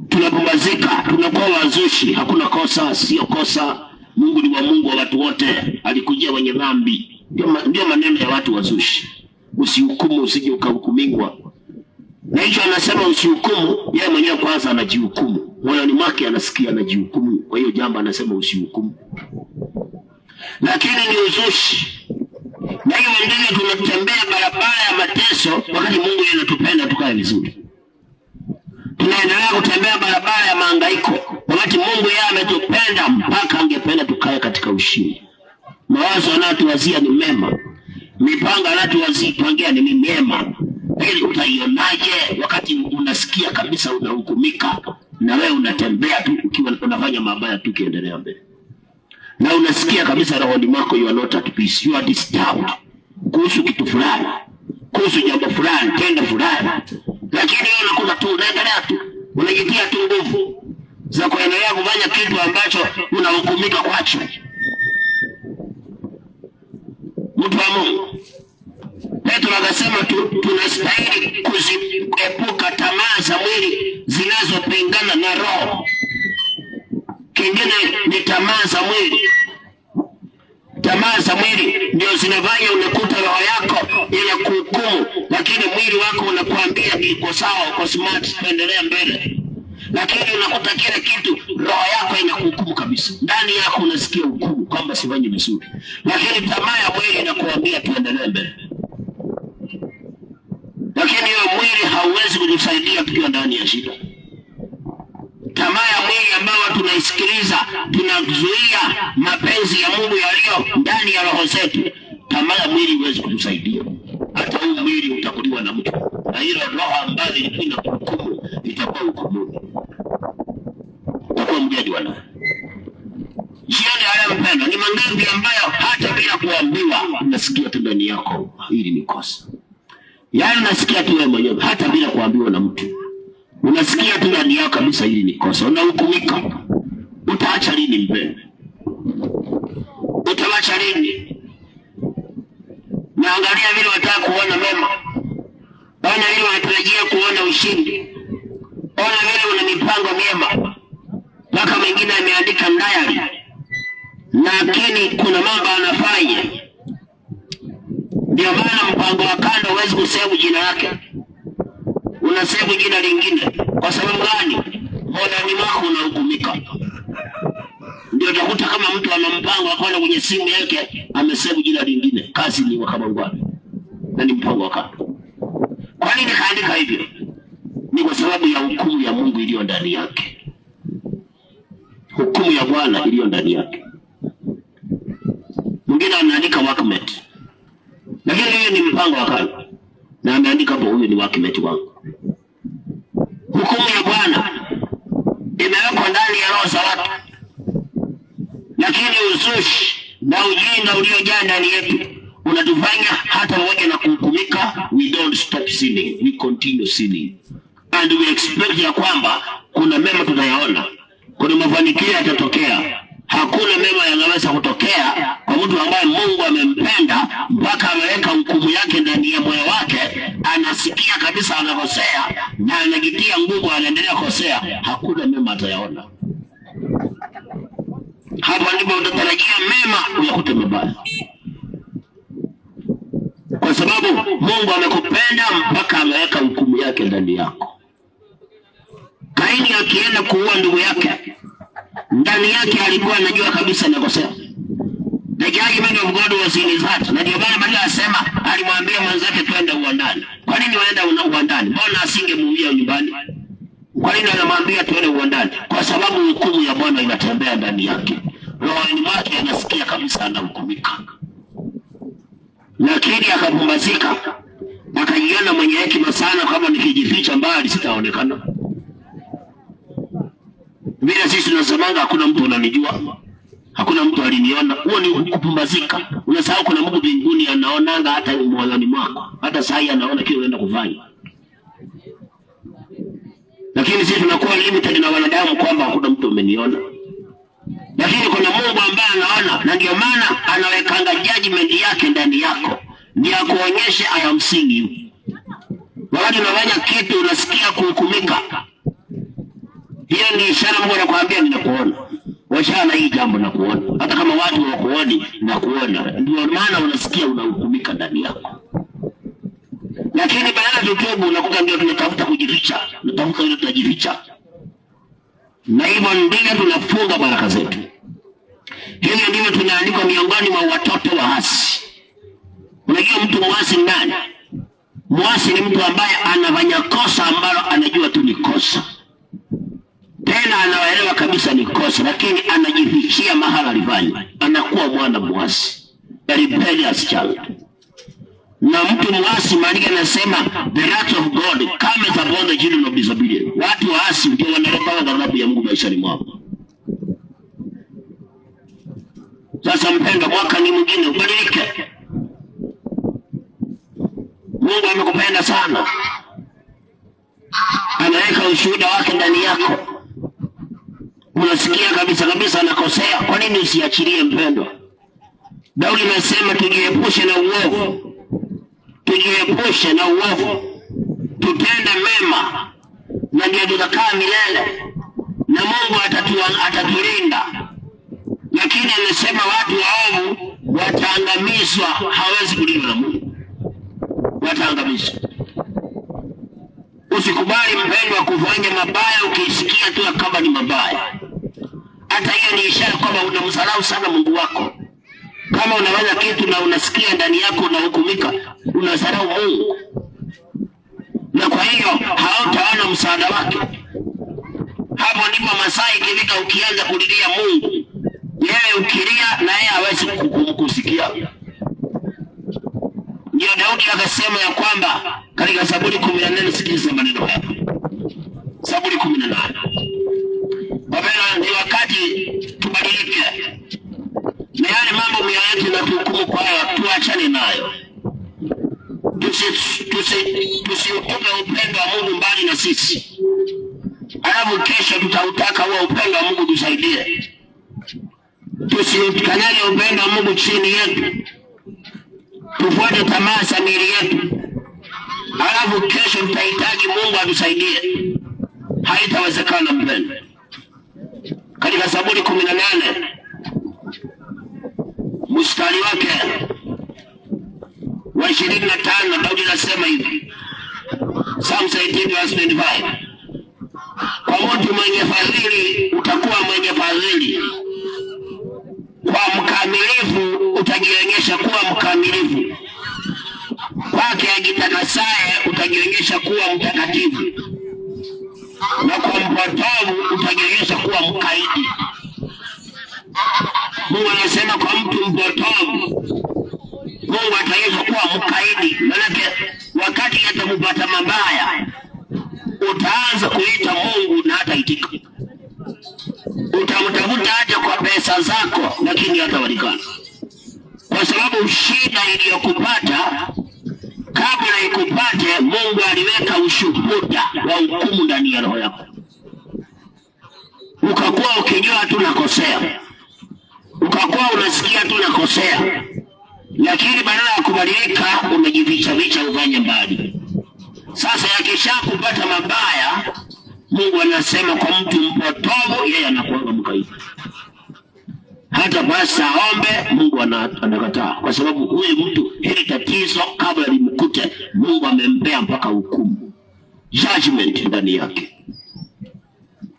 Tunapumzika, tunakuwa wazushi, hakuna kosa, sio kosa. Mungu ni wa Mungu wa watu wote, alikujia wenye dhambi. Ndio maneno ya watu wazushi. Usihukumu usije ukahukumingwa. Na hicho anasema usihukumu, yeye mwenyewe kwanza anajihukumu. Moyoni mwake anasikia anajihukumu. Kwa hiyo jambo anasema usihukumu. Lakini ni uzushi. Na hiyo ndivyo tunatembea barabara ya mateso wakati Mungu yeye anatupenda tukae vizuri. Tunaendelea kutembea barabara ya mahangaiko wakati Mungu yeye ametupenda mpaka angependa tukae katika ushindi. Mawazo anayotuwazia ni mema. Mipango anayotuwazia ni mema. Ili utaionaje wakati unasikia kabisa unahukumika na wewe unatembea tu ukiwa unafanya mabaya tu kiendelea mbele. Na unasikia kabisa rohoni mwako you are not at peace, you are disturbed kuhusu kitu fulani, kuhusu jambo fulani, tendo fulani. Lakini wewe unakuwa tu unaendelea tu, unajitia tu nguvu za kuendelea kufanya kitu ambacho unahukumika kwacho. Mtu wa Mungu, Petro akasema tunastahili kuziepuka tamaa za mwili zinazopingana na roho. Kingine ni tamaa za mwili. Tamaa za mwili ndio zinafanya unakuta roho yako inakuhukumu, lakini mwili wako unakuambia iko sawa, uko smart, endelea mbele. Lakini unakuta kile kitu roho yako inakuhukumu kabisa. Ndani yako unasikia hukumu kwamba sifanyi vizuri. Lakini tamaa ya mwili inakuambia tuendelee mbele. Lakini hiyo mwili hauwezi kutusaidia tukiwa ndani ya shida. Tamaa ya mwili ambayo tunaisikiliza, tunazuia mapenzi ya Mungu yaliyo ndani ya roho zetu. Tamaa ya mwili huwezi kutusaidia. Hata huu mwili utakuliwa na mtu. Na hilo roho ambayo ilipinda hukumu itakuwa hukumu. Utakuwa mjadi wana. mangapi ambayo hata bila kuambiwa unasikia tu ndani yako hili ni kosa. Yaani unasikia tu wewe mwenyewe hata bila kuambiwa na mtu. Unasikia tu ndani yako kabisa hili ni kosa. Unahukumika. Utaacha lini mpendwa? Utaacha lini? Naangalia vile wataka kuona mema. Ona vile wanatarajia kuona ushindi. Ona vile una mipango mema. Mpaka mwingine ameandika diary. Lakini kuna mambo anafanya. Ndio maana mpango wa kando huwezi kusave jina lake. Unasave jina lingine. Kwa sababu gani? Moyoni mwako unahukumika. Ndio utakuta kama mtu ana mpango akaona kwenye simu yake amesave jina lingine. Kazi ni wakamangwani. Na ni mpango wa kando. Kwa nini kaandika hivyo? Ni kwa sababu ya hukumu ya Mungu iliyo ndani yake. Hukumu ya Bwana iliyo ndani yake. Mwingine anaandika workmate. Lakini hiyo ni mpango wa kando. Na ameandika hapo huyu ni workmate wangu. Hukumu ya Bwana imewekwa ndani ya roho za watu. Lakini uzushi na ujinga uliojaa ndani yetu unatufanya hata pamoja na kuhukumika, we don't stop sinning, we continue sinning. And we expect ya kwamba kuna mema tunayaona, kuna mafanikio yatatokea. Hakuna mema yanaweza kutokea kwa mtu ambaye Mungu amempenda mpaka ameweka hukumu yake ndani ya moyo wake. Anasikia kabisa anakosea na anajitia nguvu, anaendelea kukosea. Hakuna mema atayaona. Hapo ndipo utatarajia mema uyakute mabaya. Kwa sababu Mungu amekupenda mpaka ameweka hukumu yake ndani yako. Kaini akienda kuua ndugu yake, ndani yake alikuwa anajua kabisa anakosea. The judgment of God was in his heart. Na ndio maana Biblia inasema alimwambia mwenzake twende uwandani. Kwa nini waenda uwandani? Mbona asingemuulia nyumbani? Kwa nini anamwambia twende uwandani? Kwa sababu hukumu ya Bwana inatembea ndani yake. Rohoni mwake anasikia kabisa anahukumika. Lakini akapumbazika. Akajiona mwenye hekima sana, kama nikijificha mbali sitaonekana. Vile sisi tunasemanga hakuna mtu ananijua, hakuna mtu aliniona. Huo ni kupumbazika. Unasahau kuna Mungu mbinguni anaonanga hata moyoni mwako. Hata saa hii anaona kile unaenda kufanya. Lakini sisi tunakuwa limited na wanadamu kwamba hakuna mtu ameniona. Lakini kuna Mungu ambaye anaona, na ndio maana anawekanga judgment yake ndani yako. Ndio kuonyesha I am seeing you. Wakati unafanya kitu unasikia kuhukumika, hiyo ni ishara Mungu anakuambia ninakuona. Washana hii jambo nakuona. Hata kama watu hawakuoni nakuona. Ndio maana unasikia unahukumika ndani yako. Lakini baada ya tutubu unakuta ndio tunatafuta kujificha. Tunatafuta ile tunajificha. Na hivyo ndivyo tunafunga baraka zetu. Hivyo ndivyo tunaandikwa miongoni mwa watoto wa hasi. Unajua mtu mwasi ndani. Mwasi ni mtu ambaye anafanya kosa ambalo anajua tu ni kosa. Tena anaelewa kabisa ni kosa, lakini anajifichia mahala alifanya. Anakuwa mwana mwasi. A rebellious child. Na mtu mwasi, Maandiko yanasema the wrath of God comes upon the children of disobedience. Watu waasi ndio wanaletewa ghadhabu ya Mungu maishani mwao. Sasa mpendwa, mwaka ni mwingine, ubadilike. Mungu amekupenda sana. Anaweka ushuhuda wake ndani yako. Unasikia kabisa anakosea. Kwa nini usiachilie mpendwa? Daudi anasema tujiepushe na uovu. Tujiepushe na uovu. Tutende mema. Na ndio tutakaa milele. Na Mungu atatulinda. Lakini anasema watu waovu wataangamizwa, hawezi kulindwa na Mungu. Wataangamizwa. Usikubali mpendwa kufanya mabaya ukisikia tu kama ni mabaya. Hata hiyo ni ishara kwamba unamdharau sana Mungu wako. Kama unafanya kitu na unasikia ndani yako unahukumika, unadharau Mungu. Na kwa hiyo hautaona msaada wake. Hapo ndipo masaa ikifika ukianza kulilia Mungu. Yeye ukilia na yeye hawezi kukusikia. Ndio Daudi akasema ya kwamba katika Zaburi 14, sikiliza maneno haya. Zaburi 18. Baba, ni wakati tubadilike. na yale mambo mioyo yetu inatuhukumu kwayo tuachane nayo. Tusiutupe upendo wa Mungu mbali na sisi, alafu kesho tutautaka huo upendo wa Mungu tusaidie. Tusiukanyage upendo wa Mungu chini yetu, tufuate tamaa za miili yetu, alafu kesho tutahitaji Mungu atusaidie. Haitawezekana mpendo. Katika Zaburi 18 mstari wake wa 25 Daudi anasema hivi, Psalm 18:25, kwa mtu mwenye fadhili utakuwa mwenye fadhili, kwa mkamilifu utajionyesha kuwa mkamilifu, kwake ajitakasaye utajionyesha kuwa mtakatifu, na kwa mpotovu utajionyesha kuwa mkaidi. Mungu anasema kwa mtu mpotovu Mungu ataonyesha kuwa mkaidi. Maana wakati atakupata mabaya utaanza kuita Mungu na hataitika. Utamtafuta hata kwa pesa zako, lakini hatapatikana, kwa sababu shida iliyokupata kabla ikupate Mungu aliweka ushuhuda wa hukumu ndani ya roho yako. Ukakuwa ukijua tu nakosea, ukakuwa unasikia tu nakosea, lakini badala ya kubadilika umejificha vicha ufanye mbali. Sasa yakishakupata mabaya, Mungu anasema kwa mtu mpotovu yeye anakuwa mkaidi. Hata basi aombe, Mungu anakataa, kwa sababu huyu mtu hili tatizo kabla limkute Mungu amempea mpaka hukumu, judgment ndani yake.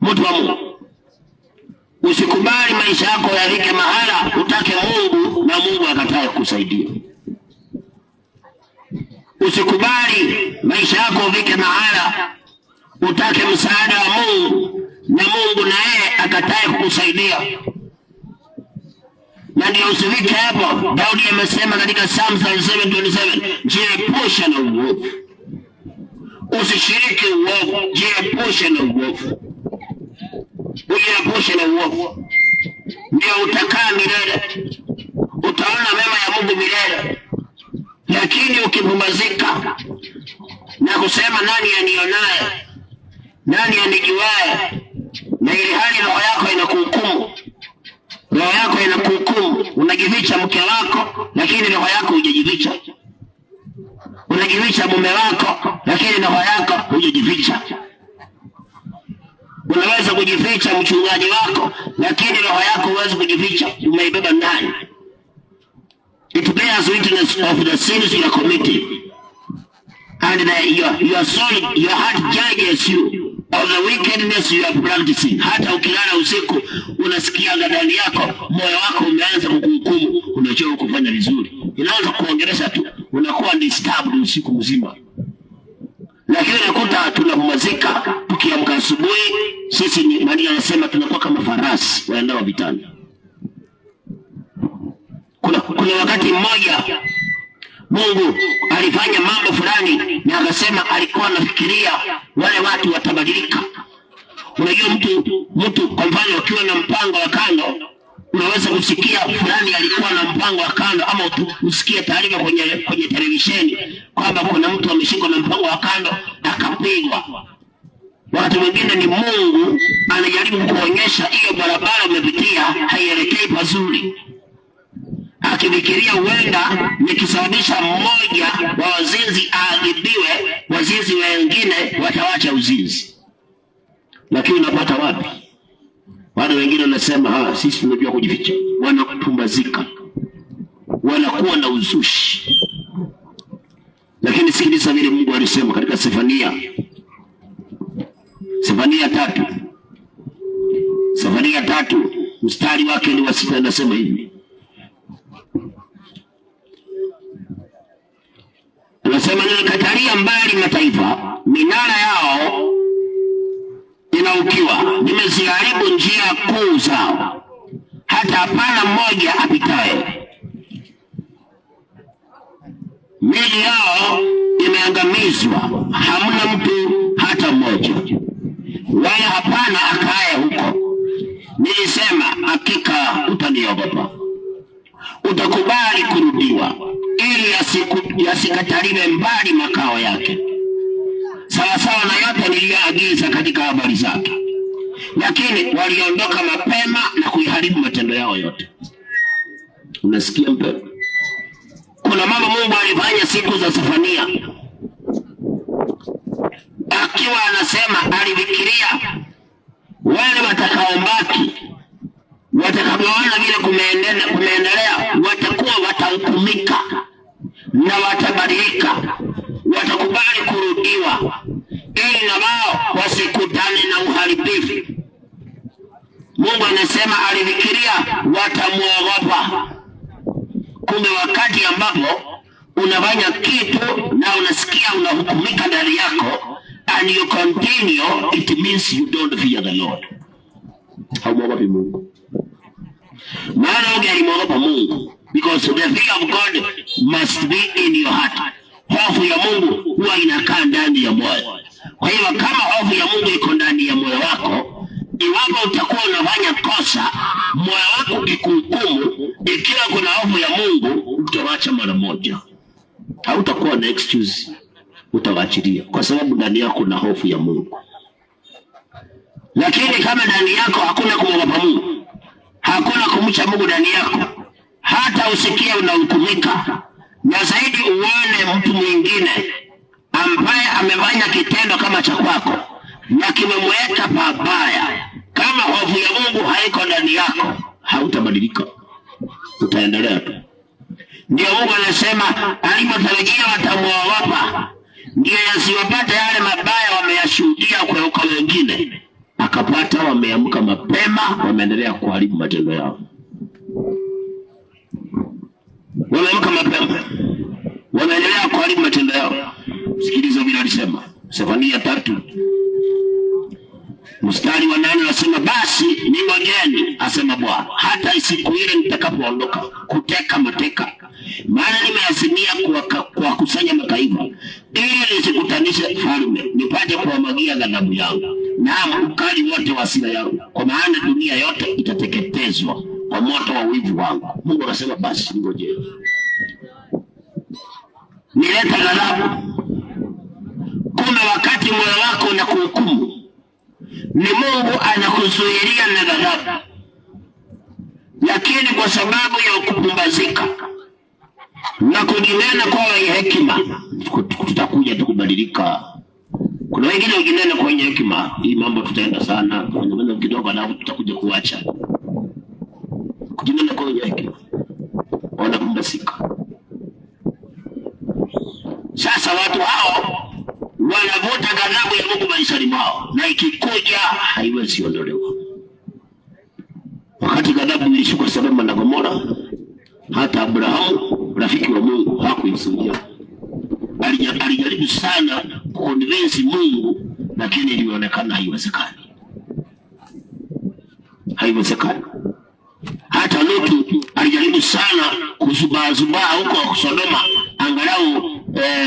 Mtu wa Mungu, usikubali maisha yako yafike mahala utake Mungu na Mungu akatae kusaidia. Usikubali maisha yako yafike mahala utake msaada wa Mungu na Mungu na yeye akatae kukusaidia. Na ndio usifike hapo. Daudi amesema katika Psalm 37:27, jiepushe na uovu. Usishiriki uovu, jiepushe na uovu. Ujiepushe na uovu, ndio utakaa milele, utaona mema ya Mungu milele. Lakini ukipumbazika na kusema nani anionaye, nani anijuaye, na ili hali roho yako inakuhukumu, roho yako inakuhukumu. Unajificha mke wako, lakini roho yako hujajificha. Unajificha mume wako, lakini roho yako hujajificha. Unaweza kujificha mchungaji wako, lakini roho yako huwezi kujificha, umeibeba ndani. It bears witness of the sins you are committing, and your soul, your heart judges you of the wickedness you are practicing. Hata ukilala usiku unasikia ndani yako, moyo wako umeanza kukuhukumu, unachoka kufanya vizuri, inaanza kuongelesha tu, unakuwa disturbed usiku mzima. Lakini unakuta tunapumzika, tukiamka asubuhi sisi ni Maria anasema tunakuwa kama farasi waendao vitani. Kuna wakati mmoja Mungu alifanya mambo fulani na akasema alikuwa anafikiria wale watu watabadilika. Unajua mtu kwa mfano ukiwa na mpango wa kando, unaweza kusikia fulani alikuwa na mpango wa kando, ama usikie taarifa kwenye televisheni kwamba kuna mtu ameshikwa na mpango wa kando akapigwa. Wakati mwingine ni Mungu anajaribu kuonyesha hiyo barabara umepitia haielekei pazuri, akifikiria huenda nikisababisha mmoja wa wazinzi aadhibiwe, wazinzi wengine watawacha uzinzi. Lakini unapata wapi? Wale wengine wanasema sisi tunajua kujificha, wanakupumbazika, wanakuwa na uzushi. Lakini sikiliza vile Mungu alisema katika Sefania 3 mstari wake ni wa 6, anasema hivi. Anasema nilikatalia mbali mataifa, minara yao inaukiwa, nimeziharibu njia kuu zao, hata hapana mmoja apitaye. Miji yao imeangamizwa, hamna mtu hata mmoja, wala hapana akaye huko. Nilisema hakika utaniogopa, utakubali kurudiwa ili yasikataliwe mbali makao yake, sawasawa na yote niliyoagiza katika habari zake. Lakini waliondoka mapema na kuiharibu matendo yao yote. Unasikia mpendwa? Kuna mambo Mungu alifanya siku za Sefania, akiwa anasema, alifikiria wale watakaobaki, watakaoona vile kumeendelea, watakuwa watahukumika na watabadilika, watakubali kurudiwa ili na wao wasikutane na uharibifu. Mungu anasema alifikiria watamuogopa. Kumbe wakati ambapo unafanya kitu na unasikia unahukumika ndani yako, and you continue, it means you don't fear the Lord. Haumogopi Mungu. Maana ungelimwogopa Mungu, because the fear of God must be in your heart. Hofu ya Mungu huwa inakaa ndani ya moyo. Kwa hiyo kama hofu ya Mungu iko ndani ya moyo wako, iwapo utakuwa unafanya kosa, moyo wako ukikuhukumu, ikiwa kuna hofu ya Mungu, utaacha mara moja. Hautakuwa na excuse, utawaachilia kwa sababu ndani yako kuna hofu ya Mungu. Lakini kama ndani yako hakuna kumwogopa Mungu, hakuna kumcha Mungu ndani yako, hata usikie unahukumika, na zaidi uone mtu mwingine ambaye amefanya kitendo kama cha kwako na kimemweka pabaya, kama hofu ya Mungu haiko ndani yako, hautabadilika, utaendelea tu. Ndio Mungu anasema alipotarajia watamuogopa, ndio yasiwapate yale mabaya wameyashuhudia kwa wengine, akapata wameamka mapema, wameendelea kuharibu matendo yao. Wameamka mapema, wameendelea kuharibu matendo yao. Sikiliza vile alisema Sefania 3 mstari wa 8, anasema basi ningojeni, asema Bwana, hata siku ile nitakapoondoka kuteka mateka, maana nimeazimia kuwakusanya mataifa ili nisikutanishe falme, nipate kuwamwagia ghadhabu yangu na ukali wote wa hasira yangu, kwa maana dunia yote itateketezwa kwa moto wa wivu wangu. Mungu anasema basi ningojeni, nileta ghadhabu. Kumbe wakati moyo wako na kuhukumu, ni Mungu anakuzuilia na ghadhabu. Lakini kwa sababu ya kupumbazika na kujinena kwa wenye hekima, tutakuja tukubadilika. Kuna wengine wajinena kwa wenye hekima, hii mambo tutaenda sana kwenye kidogo na tutakuja kuacha. Kujinena kwa wenye hekima, wanapumbazika. Sasa watu hao wanavuta ghadhabu ya Mungu maishani mwao, na ikikuja haiwezi ondolewa. Wakati ghadhabu ilishuka Sodoma na Gomora, hata Abrahamu rafiki wa Mungu hakuisudia. Alijaribu sana kuconvince Mungu, lakini ilionekana haiwezekani. Haiwezekani. Hata Lutu alijaribu sana kuzubaa huko Sodoma, angalau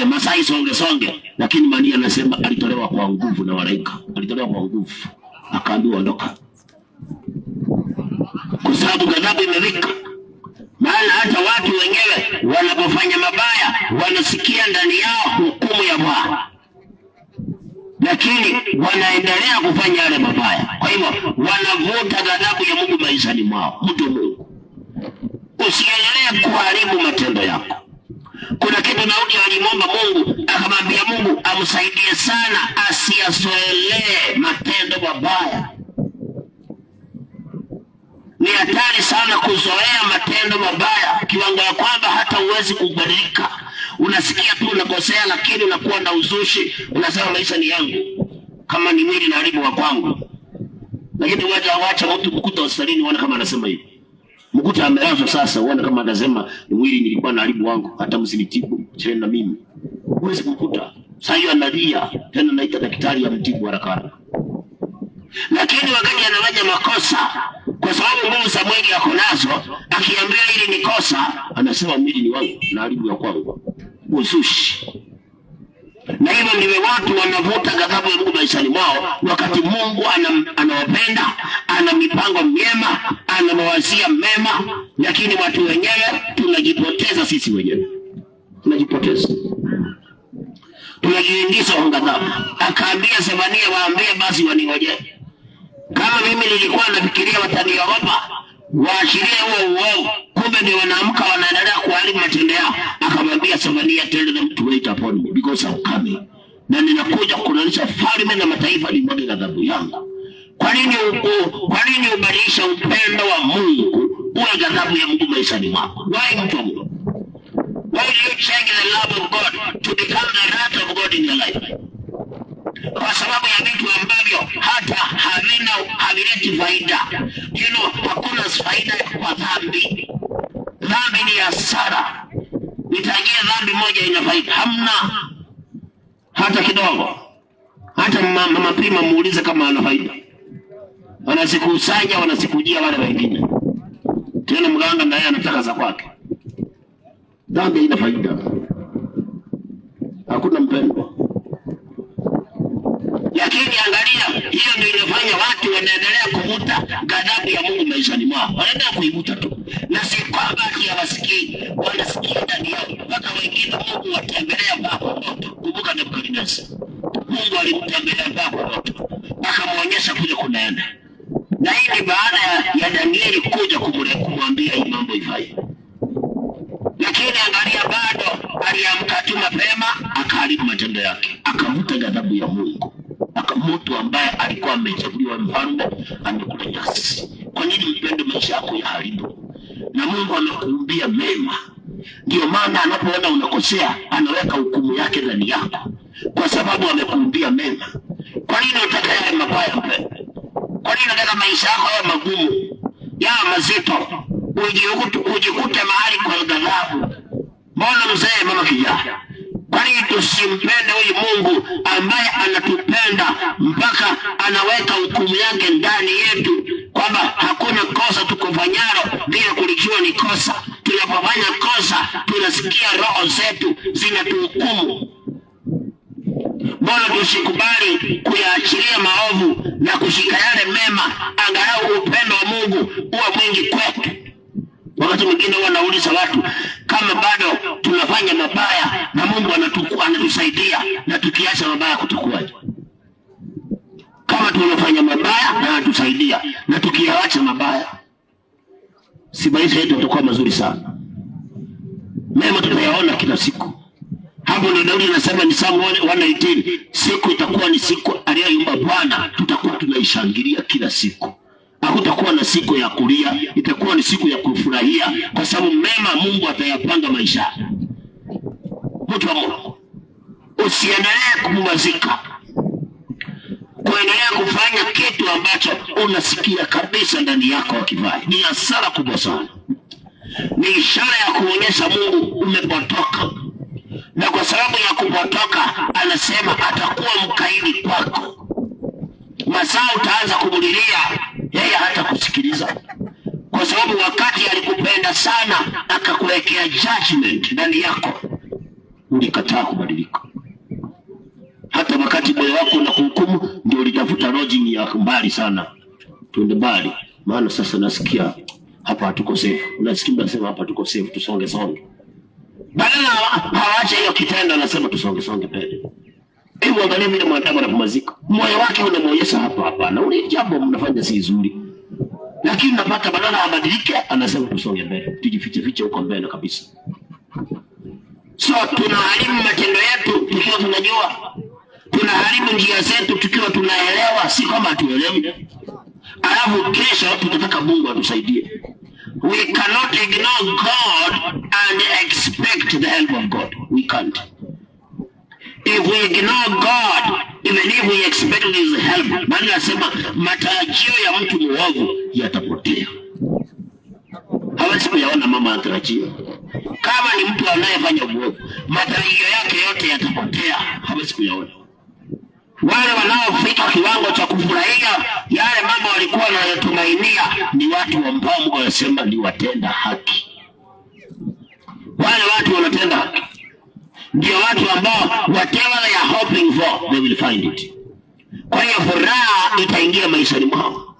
Masai songe, lakini Maria anasema alitolewa kwa nguvu na malaika. Alitolewa kwa nguvu, akaambiwa ondoka, kwa sababu ghadhabu imefika. Maana hata watu wenyewe wanapofanya mabaya wanasikia ndani yao hukumu ya Bwana, lakini wanaendelea kufanya yale mabaya. Kwa hivyo wanavuta ghadhabu ya Mungu maishani mwao. Mtu Mungu, usiendelee kuharibu matendo yako. Kuna kitu Daudi alimwomba Mungu, akamwambia Mungu amsaidie sana asiyazoelee matendo mabaya. Ni hatari sana kuzoea matendo mabaya kiwango ya kwamba hata uwezi kubadilika. Unasikia tu unakosea, lakini unakuwa na uzushi, unasema maisha ni yangu, kama ni mwili na haribu wa kwangu. Lakini wacha mtu mkuta hospitalini uone kama anasema hivi. Mkuta amelazwa sasa uone kama anasema ni mwili nilikuwa na haribu wangu, hata msinitibu tena mimi. Huwezi kumkuta. Sasa hiyo analia, tena naita daktari amtibu haraka. Lakini wakati anafanya makosa, kwa sababu nguvu za mwili yako nazo, akiambia hili ni kosa, anasema mwili ni wangu na haribu ya kwangu. Uzushi. Na hivyo ndivyo watu wanavuta ghadhabu ya Mungu maishani mwao, wakati Mungu anawapenda, ana mipango myema, anamwazia mema, lakini watu wenyewe tunajipoteza sisi wenyewe. Tunajipoteza. Tunajiingiza kwa ghadhabu. Akaambia Zefania waambie basi waningojee. Kama mimi nilikuwa nafikiria wataniogopa, waashirie huo uovu, kumbe ndio wanaamka wanaendelea kuharibu matendo yao. Akamwambia Zefania, tell them to wait upon me because I'm coming. Na ninakuja kunanisha falme na mataifa ni mwage ghadhabu yangu. Kwa nini ubadilisha upendo wa Mungu uwe ghadhabu ya Mungu maishani mwako? Why mtu wa Mungu? Why do you change the love of God to become the wrath of God in your life? Kwa sababu ya vitu ambavyo hata havileti faida. You know, hakuna faida kwa dhambi. Dhambi ni hasara. Nitajia dhambi moja ina faida. Hamna. Hata kidogo. Hata mama prima muulize kama ana faida. Wanasikusanya, wanasikujia wale wengine. Tena mganga naye anataka za kwake. Dhambi ina faida. Hakuna mpendo. Lakini angalia, hiyo ndio inafanya watu wanaendelea kuvuta ghadhabu ya Mungu maishani mwao. Wanaendelea kuivuta tu. Na si kwamba ati hawasikii, wanasikia ndani yao. Mpaka wengine Mungu watembelea mpaka moto. Kumbuka Nebukadneza. Mungu alimtembelea mpaka moto. Akamwonyesha kule kunaenda. Na hii ni baada ya Danieli kuja kumwambia hii mambo ifanye. Lakini angalia, bado aliamka tu mapema akaharibu matendo yake. Akavuta ghadhabu ya Mungu. Mtu ambaye alikuwa amechaguliwa mfalme amekula nyasi. Kwa nini mpende maisha yako ya haribu? Na Mungu anakuumbia mema. Ndio maana anapoona unakosea anaweka hukumu yake ndani yako. Kwa sababu amekuumbia mema. Kwa nini unataka yale mabaya mpende? Kwa nini unataka maisha yako yawe magumu, yawe mazito, ujikute mahali kwa ghadhabu? Mbona mzee, mama, kijana? Kwa nini tusimpende huyu Mungu ambaye anatupenda mpaka anaweka hukumu yake ndani yetu, kwamba hakuna kosa tukufanyalo bila kulijua ni kosa. Tunapofanya kosa tunasikia roho zetu zinatuhukumu. Mbona tusikubali kuyaachilia maovu na kushika yale mema, angalau upendo wa Mungu uwe mwingi kwetu? Wakati mwingine wanauliza watu, kama bado tunafanya mabaya na Mungu anatusaidia, na tukiacha mabaya kutakuwaje? Kama tunafanya mabaya na anatusaidia, na tukiacha mabaya, si maisha yetu yatakuwa mazuri sana? Mema tutayaona kila siku. Hapo ndio Daudi anasema ni Psalm 118, siku itakuwa ni siku aliyoiumba Bwana, tutakuwa tunaishangilia kila siku. Hakutakuwa na siku ya kulia, itakuwa ni siku ya kufurahia, kwa sababu mema Mungu atayapanga maisha. Mtu wa Mungu, usiendelee kumwazika, kuendelea kufanya kitu ambacho unasikia kabisa ndani yako wakifanya. Ni hasara kubwa sana. Ni ishara ya kuonyesha Mungu umepotoka. Na kwa sababu ya kupotoka, anasema atakuwa mkaidi kwako. Masaa utaanza kumulilia, yeye hata kusikiliza. Kwa sababu wakati alikupenda sana, akakuwekea judgment ndani yako, ulikataa kubadilika. Hata wakati moyo wako unakuhukumu, ndio ulitafuta lodging ya mbali sana. Tuende mbali, maana sasa nasikia hapa hatuko safe. Unasikia unasema hapa hatuko safe, tusonge songe. Badala hawaache hiyo kitendo, anasema tusonge songe mbele. Hebu angalia vile mwanadamu anapumzika. Moyo wake unamuonyesha hapa na ule jambo mnafanya si nzuri. Lakini napata badala abadilike, anasema tusonge mbele. Tujifiche huko mbele kabisa. So tunaharibu matendo yetu tukiwa tunajua. Tunaharibu njia zetu tukiwa tunaelewa, si kama tuelewi. Alafu kesho tutataka Mungu atusaidie. We cannot ignore God and expect the help of God. We can't. If we ignore God, even if we expect his help, Biblia inasema matarajio ya mtu mwovu yatapotea. Hawezi kuyaona mama matarajio. Kama ni mtu anayefanya uovu, matarajio yake yote yatapotea, hawezi kuyaona. Wale wanaofika kiwango cha kufurahia yale mambo walikuwa wanayotumainia ni watu ambao Mungu anasema ni watenda haki. Wale watu wanatenda haki ndio watu ambao whatever they are hoping for, they will find it. Kwa hiyo furaha itaingia maishani mwao.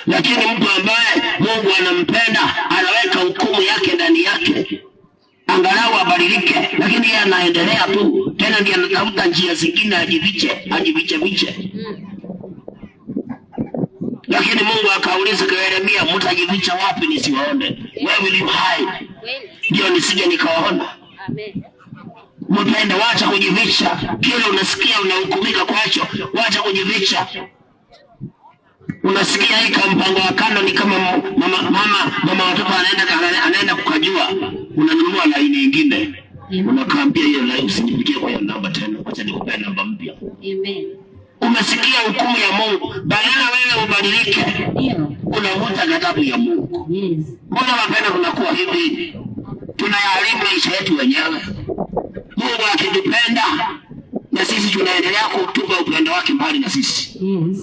Lakini mtu ambaye Mungu anampenda anaweka hukumu yake ndani yake, angalau abadilike, lakini yeye anaendelea tu, tena ndiye anatafuta njia zingine ajiviche. Lakini Mungu akauliza kwa Yeremia, mtajificha wapi nisiwaone? Where will you hide? Ndio nisije nikawaona. Amen. Mpenda, wacha kujificha. Kile unasikia unahukumika kwacho, wacha kujificha. Unasikia hii mpango wa kando ni kama mama watoto anaenda kukajua, unanunua laini nyingine. Unakaambia hiyo laini usinipigie kwa hiyo namba tena, acha nikupe namba mpya. Amen. Umesikia hukumu ya Mungu, badala wewe ubadilike, unavuta ghadhabu ya Mungu. Yes. Mbona wapenda tunakuwa hivi? Tunayaharibu maisha yetu wenyewe. Mungu akitupenda na sisi tunaendelea kutupa upendo wake mbali na sisi.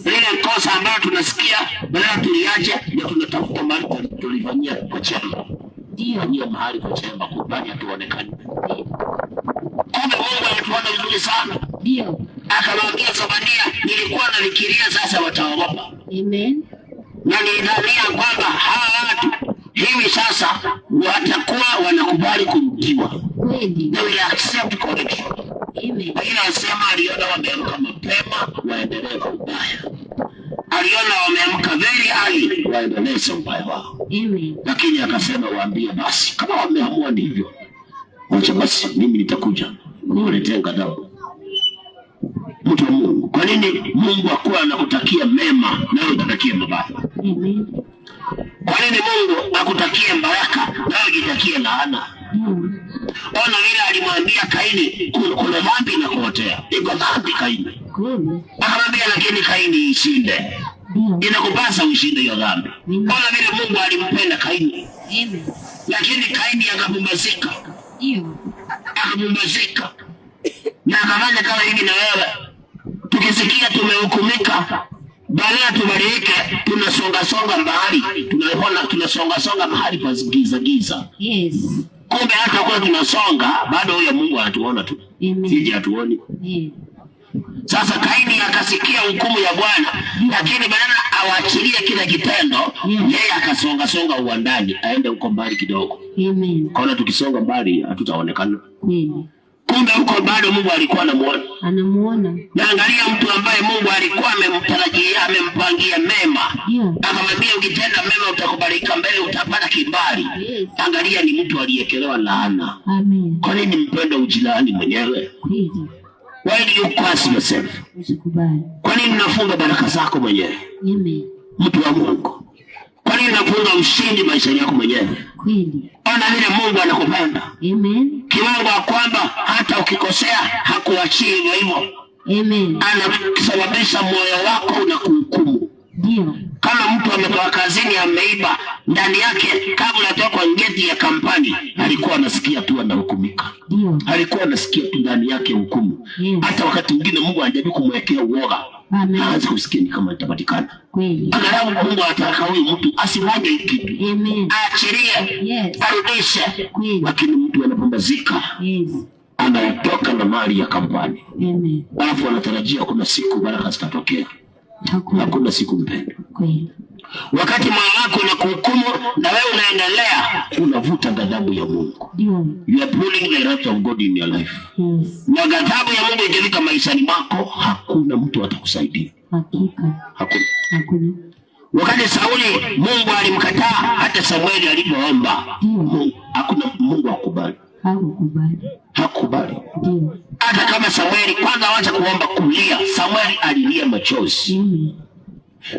Lile kosa ambalo tunasikia badala tuliache, ndio tunatafuta mahali tulifanyia kwa chemba. Ndio mahali kwa chemba kubali hatuonekani. Kumbe Mungu anatuona vizuri sana. Ndio. Akamwambia Zefania, nilikuwa nafikiria sasa wataogopa. Amen. Na nilidhania kwamba hawa watu hivi sasa watakuwa wanakubali kumtiwa. Kweli. They will accept correction. Amen. Lakini anasema aliona wameamka mapema waendelee kwa ubaya. Aliona wameamka very early waendelee kwa ubaya wao. Amen. Lakini akasema waambie basi kama wameamua ndivyo, wacha basi mimi nitakuja niwaletea ghadhabu. Mtu wa Mungu, kwa nini Mungu akuwa anakutakia mema nawe utatakie mabaya? Amen. Kwa nini Mungu akutakie baraka nawe ujitakie laana? Ona vile alimwambia Kaini, kuna dhambi na kuotea. Iko dhambi Kaini. Akamwambia lakini Kaini ishinde. Inakupasa ushinde hiyo dhambi. Ona vile Mungu alimpenda Kaini. Lakini Kaini akapumbazika. Akapumbazika. Na akafanya kama hivi na wewe. Tukisikia tumehukumika, badala tubadilike, tunasonga mahali. Tunasonga mahali pa giza. Yes. Kumbe hata kwa tunasonga, bado huyo Mungu anatuona tu. Sije hatuoni. Sasa Kaini akasikia hukumu ya Bwana, lakini badala awaachilie kila kitendo, yeye akasonga uwandani, aende huko mbali kidogo. Amen. Kwa tukisonga mbali hatutaonekana. Kumbe huko bado Mungu alikuwa anamuona. Na angalia mtu ambaye Mungu alikuwa amemtarajia, amempangia mema. Akamwambia ukitenda mema utakubalika mbele, utapata kibali. Angalia ni mtu aliyekelewa laana. Amen. Kwa nini mpenda ujilaani mwenyewe? Why do you curse yourself? Kwa nini unafunga baraka zako mwenyewe? Amen. Mtu wa Mungu, kwa nini unafunga ushindi maisha yako mwenyewe? Kweli. Ona vile Mungu anakupenda. Amen. Kiwango kwamba hata ukikosea hakuachii hivyo. Amen. Anasababisha moyo wako unakuhukumu. Ndio. Kama mtu ametoka kazini ameiba, ndani yake kabla atoka ngeti ya kampani alikuwa anasikia tu anahukumika. Ndio. Alikuwa anasikia tu ndani yake hukumu. Hata wakati mwingine Mungu anajaribu kumwekea uoga. Amen. Haanza kusikia ni kama itapatikana. Kweli. Angalau Mungu anataka huyu mtu asifanye kitu. Amen. Aachilie. Yes. Arudishe. Kweli. Lakini mtu anapombazika. Yes. Anatoka na mali ya kampani. Amen. Alafu anatarajia kuna siku baraka zitatokea. Hakuna siku mpendo. Kweli. Wakati moyo wako unakuhukumu na wewe unaendelea, unavuta ghadhabu ya Mungu. You are pulling the wrath of God in your life. Yes. Na ghadhabu ya Mungu ikifika maishani mwako, hakuna mtu atakusaidia. Hakika. Hakuna. Wakati Sauli Mungu alimkataa, hata Samueli alipoomba, hakuna Mungu akubali. Hakubali. Hata kama Samueli kwanza wacha kuomba kulia, Samueli alilia machozi.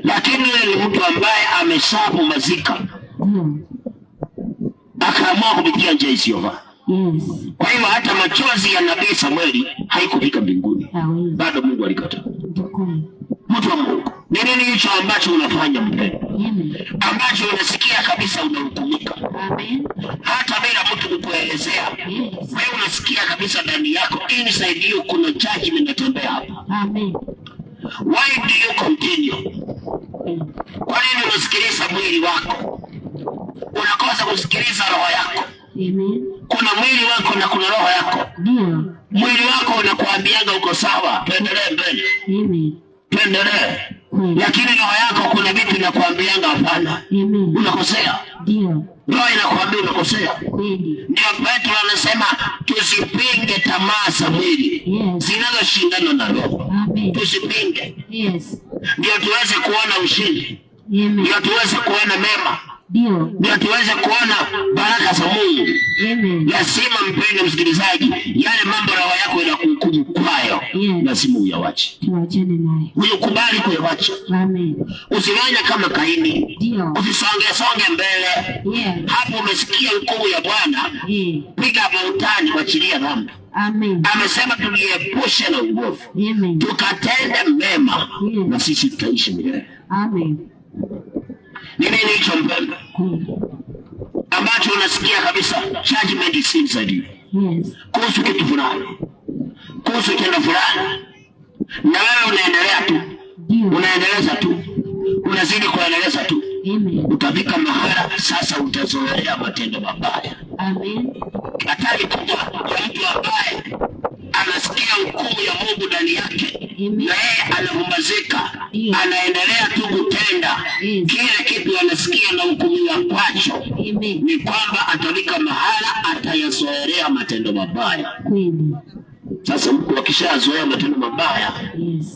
Lakini yule ni mtu ambaye ameshapumzika. Akaamua kupitia njia isiyofaa. Kwa hivyo hata machozi ya nabii Samueli haikufika mbinguni. Bado Mungu alikataa. Mtu wa Mungu, ni nini hicho ambacho unafanya mpendo? Ambacho unasikia kabisa unahukumika. Hata bila mtu kukuelezea. Wewe unasikia kabisa ndani yako inside you kuna judgment inatembea hapa. Why do you continue? Kwa nini unasikiliza mwili wako? Unakosa kusikiliza roho yako. Kuna mwili wako na kuna roho yako. Mwili wako unakuambiaga uko sawa, tuendelee mbele. Tuendelee. Lakini roho yako kuna vitu inakwambianga hapana. Unakosea.
Ndio.
Roho inakwambia unakosea. Ndio Petro anasema tusipinge tamaa za mwili zinazoshindana na roho. Tusipinge. Ndio tuweze kuona ushindi. Ndio tuweze kuona mema. Ndio tuweze kuona baraka za Mungu. Lazima mpende msikilizaji, yale mambo roho yako inakuhukumu kwayo, lazima uyawache.
Tuachane naye.
Ukubali kuyawacha. Usifanye kama Kaini. Usisonge mbele. Hapo umesikia hukumu ya Bwana. Piga mautani, wachilia dhambi. Amesema tujiepushe na uovu. Tukatende mema na sisi tutaishi milele. Nini hicho mpendwa? Ambacho unasikia kabisa judgment is inside you. Kuhusu kitu fulani. Kuhusu kitendo fulani. Na wewe unaendelea tu. Unaendeleza tu. Unazidi kuendeleza tu. Utafika mahala sasa utazoea matendo mabaya. Hatari kubwa ya mtu ambaye anasikia hukumu ya Mungu ndani yake, na yeye anahumbazika, anaendelea tu kutenda kile kitu anasikia na hukumu ya kwacho, ni kwamba atafika mahala atayazoelea matendo mabaya. Sasa mtu akishazoea matendo mabaya,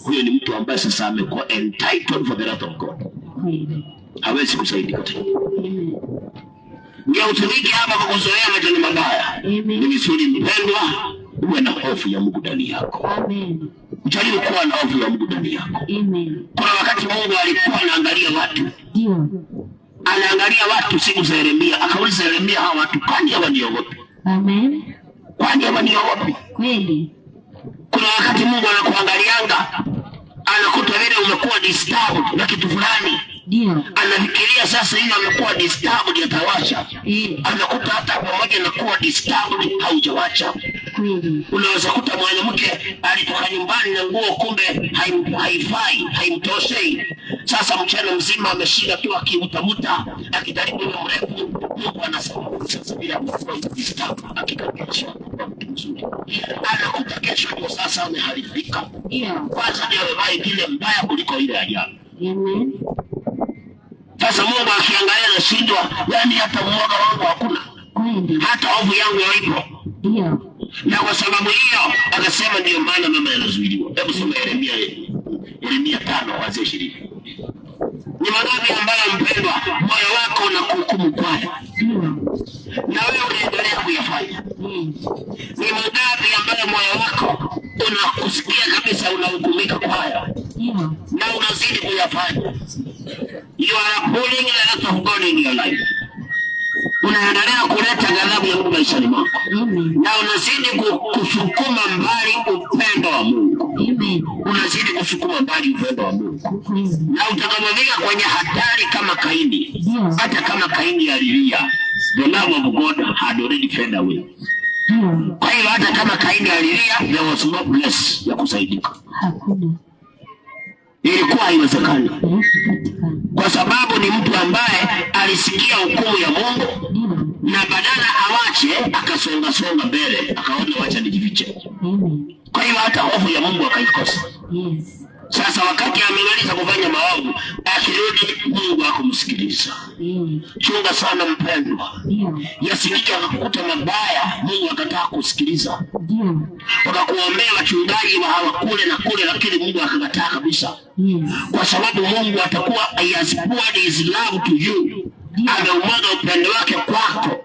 huyo ni mtu ambaye sasa amekuwa entitled for the wrath of God. Hawezi kusaidia tena. Ndio utumike hapa kwa kuzoea matendo mabaya. Ni vizuri mpendwa, uwe na hofu ya Mungu ndani yako. Ujaribu kuwa na hofu ya Mungu ndani yako. Kuna wakati Mungu alikuwa anaangalia watu. Anaangalia watu siku za Yeremia, akauliza Yeremia, hawa watu kwani hawaniogopi? Kwani hawaniogopi?
Kweli.
Kuna wakati Mungu anakuangalianga, anakuta vile umekuwa disturbed na kitu fulani. Anafikiria sasa hivi amekuwa disturbed yatawacha. Anakuta hata pamoja na kuwa disturbed haujawacha. Unaweza kuta mwanamke alitoka nyumbani na nguo kumbe haifai, haimtoshei. Sasa mchana mzima ameshinda tu akimtamuta, akijaribu muda mrefu. Mungu anasema sasa bila kuwa disturbed akikakesha kwa mtu mzuri. Anakuta kesho ndio sasa ameharibika. Kwanza ndio amevaa ile mbaya kuliko ile ya jana. Sasa Mungu akiangalia na shindwa, yani hata mwoga wangu hakuna. Hata hofu yangu haipo. Na kwa sababu hiyo akasema ndio maana mama anazuiliwa. Hebu soma Yeremia 5:20. Ni mangapi ambayo mpendwa moyo wako unakuhukumu kwayo, na wewe unaendelea kuyafanya? Ni mangapi ambayo moyo wako unakusikia kabisa unahukumika kwayo, na unazidi kuyafanya? You are pulling the wrath of God in your life. Unaendelea kuleta ghadhabu ya Mungu maishani mwako. Na unazidi kusukuma mbali upendo wa Mungu. Unazidi kusukuma mbali upendo wa Mungu. Na utakamilika kwenye hatari kama Kaini. Hata kama Kaini alilia, the love of God had already faded away. Kwa hiyo hata kama Kaini alilia, there was no place ya kusaidika.
Hakuna.
Ilikuwa haiwezekani. Kwa sababu ni mtu ambaye alisikia hukumu ya Mungu, na badala awache akasonga mbele, akaona wacha nijifiche. Kwa hiyo hata hofu ya Mungu akaikosa. Sasa wakati amemaliza kufanya maovu, akirudi Mungu akumsikiliza. Chunga sana mpendwa. Yasikike akakuta mabaya, Mungu akataa kusikiliza. Wakakuombea wachungaji wa hawa kule na kule, lakini Mungu akakataa kabisa. Kwa sababu Mungu atakuwa he has poured his love to you. Ameumwaga upendo wake kwako.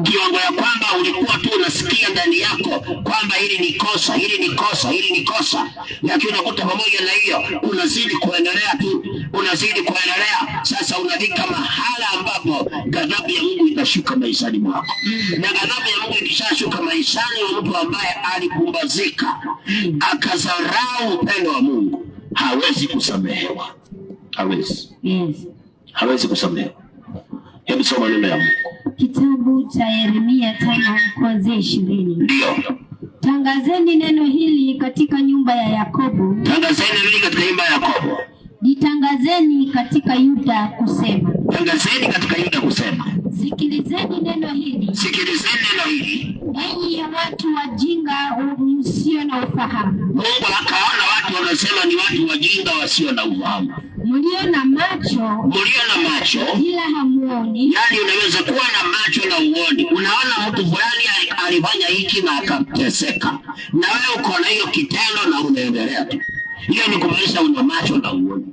Kiwango ya kwamba ulikuwa tu unasikia ndani yako kwamba hili ni kosa, hili ni kosa, hili ni kosa. Lakini unakuta pamoja na hiyo unazidi kuendelea tu, unazidi kuendelea. Sasa unafika mahala ambapo ghadhabu ya Mungu itashuka maishani mwako. Na ghadhabu ya Mungu ikishashuka maishani wa mtu ambaye alipumbazika, akadharau upendo wa Mungu, hawezi kusamehewa. Hawezi kusamehewa. Hebu soma neno la Mungu.
Kitabu cha Yeremia 5:20.
Ndio.
Tangazeni neno hili katika nyumba ya Yakobo.
Tangazeni neno hili katika nyumba ya Yakobo.
Litangazeni katika Yuda kusema.
Tangazeni katika Yuda kusema.
Sikilizeni neno hili.
Sikilizeni neno hili.
Enyi watu wajinga msio na ufahamu.
Mungu akaona watu anasema ni watu wajinga wasio na ufahamu.
Mlio na macho ila hamuoni.
Yani unaweza kuwa na macho na uoni. Unaona mtu fulani alifanya hiki na akateseka, na wewe uko na hiyo kitendo na unaendelea tu. Hiyo ni kumaanisha una macho na uoni.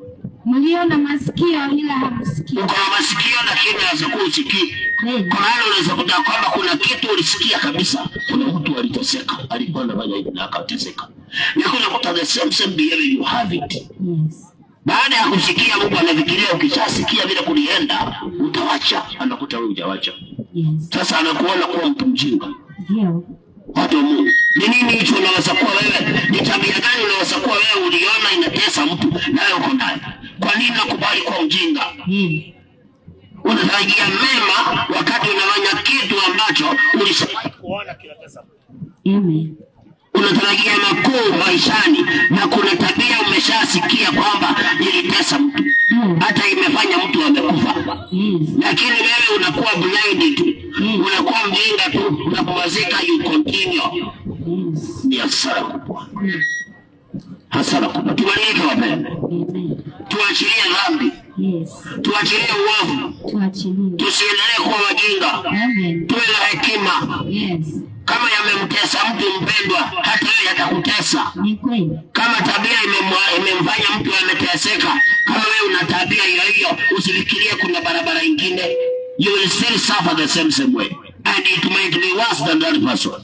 Mlio na masikio ila hamsikii.
Uko na masikio lakini unaweza kusikii. Kuna wale unaweza kuta kwamba kuna kitu ulisikia kabisa. Kuna mtu aliteseka, alikuwa anafanya hivi na akateseka. Na kuna kuta the same behavior you have it.
Yes.
Baada ya kusikia Mungu anafikiria ukishasikia vile kulienda, utawacha, anakuta wewe hujawacha.
Yes.
Sasa anakuona kuwa mtu mjinga.
Ndio.
Watu Mungu. Ni nini hicho unaweza kuwa wewe? Ni tabia gani unaweza kuwa wewe uliona inatesa mtu na wewe uko ndani? Kwa nini nakubali kwa mjinga? Unatarajia mema wakati unafanya kitu ambacho ulishawahi kuona kinatesa mtu.
Amen.
Unatarajia makuu maishani na kuna tabia umeshasikia kwamba ilitesa mtu. Hata imefanya mtu amekufa. Lakini wewe unakuwa blind tu. Unakuwa mjinga tu, unapumzika, you continue. Ni hasara kubwa. Hasara kubwa. Tuwalike wapendwa. Tuachilie dhambi. Tuachilie uovu. Tusiendelee kuwa wajinga. Tuwe na hekima. Kama yamemtesa mtu mpendwa, hata yeye atakutesa. Kama tabia imemfanya mtu ameteseka, kama wewe una tabia hiyo, usifikirie kuna barabara nyingine. You will still suffer the same way. And it might be worse than that person.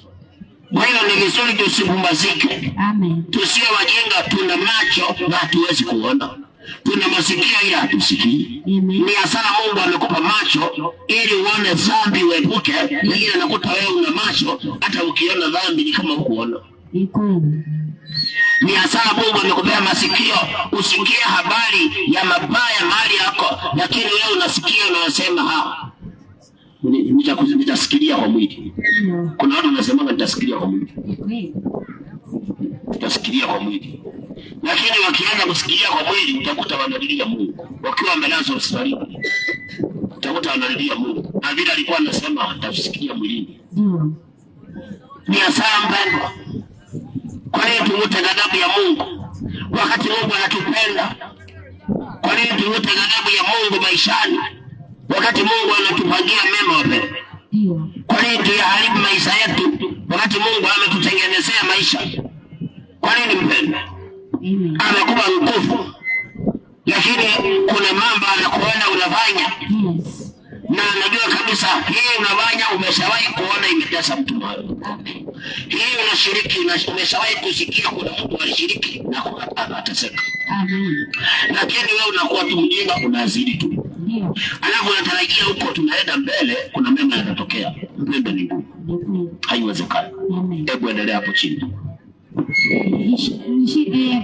Kwa hiyo ni vizuri tusipumbazike.
Amen.
Tusiwe wajinga, tuna macho na hatuwezi kuona. Tuna masikio ila hatusikii. Ni hasara Mungu amekupa macho ili uone dhambi uepuke, lakini anakuta wewe una macho hata ukiona dhambi ni kama hukuona. Ni hasara Mungu amekupea masikio usikie habari ya mabaya mahali yako, lakini wewe unasikia na unasema nitasikilia kwa mwili. Kuna watu wanasema nitasikilia kwa mwili. Nitasikilia kwa mwili. Lakini wakianza kusikilia kwa mwili utakuta wanalilia Mungu. Wakiwa wamelazwa hospitalini utakuta wanalilia Mungu. Na vile alikuwa anasema atasikilia mwilini. Ni hasara mpendwa. Kwa nini tumute ghadhabu ya Mungu wakati Mungu anatupenda? Kwa nini tumute ghadhabu ya Mungu maishani wakati Mungu anatupangia mema wapendwa? Kwa nini tuyaharibu maisha yetu wakati Mungu ametutengenezea maisha? Kwa nini mpendwa? Amekupa nguvu, lakini kuna mambo anakuona unafanya na anajua kabisa hii unafanya umeshawahi kuona imetesa mtu mmoja. Hii unashiriki umeshawahi kusikia kuna mtu alishiriki na akateseka. Lakini wewe unakuwa tu mjinga, unazidi tu. Alafu unatarajia huko tunaenda mbele kuna mema yanatokea. Mpendwa ni ngumu. Haiwezekani. Hebu endelea hapo chini.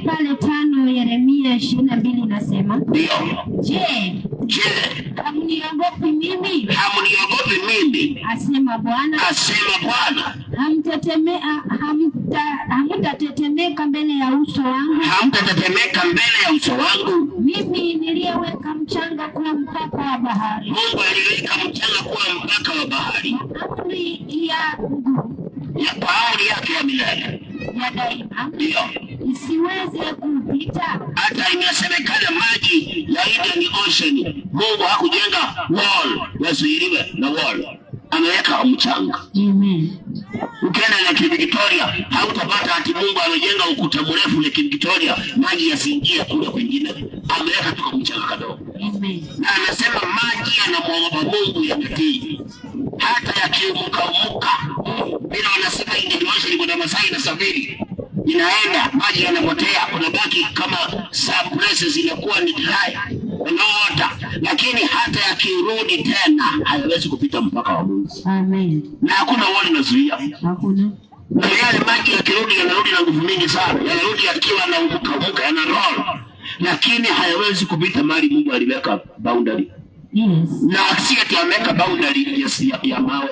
Pale 5 Yeremia 22 nasema, Je, hamniogopi mimi?
Hamniogopi mimi?
Asema Bwana. Hamtatetemeka mbele ya uso wangu.
Hamtatetemeka mbele ya uso wangu.
Mimi niliyeweka mchanga kuwa mpaka wa bahari.
Mungu aliweka mchanga kuwa mpaka wa bahari.
Amri yangu
kwa amri yake ya milele
ya daima,
ndio
isiweze kupita.
Hata inasemekana maji ya Indian Ocean, Mungu hakujenga wall yazuiliwe na wall, ameweka mchanga.
Amen.
Ukienda Lake Victoria hautapata ati Mungu amejenga ukuta mrefu Lake Victoria maji yasiingie kule kwingine, ameweka tu mchanga kadogo.
Amen.
Na anasema maji yanamwogopa Mungu yanatii hata yakiumuka bila wanasema Indian Ocean kuna masaa inasafiri inaenda maji yanapotea, kuna baki kama some places inakuwa ni dry no water, lakini hata yakirudi tena hayawezi kupita mpaka wa Mungu.
Amen.
Na hakuna wali nazuia.
Hakuna.
Na yale maji yakirudi yanarudi na nguvu mingi sana, yanarudi yakiwa na umuka yana roll, lakini hayawezi kupita mahali Mungu aliweka boundary.
Yes.
Na asiyeti ameweka boundary ya mawe,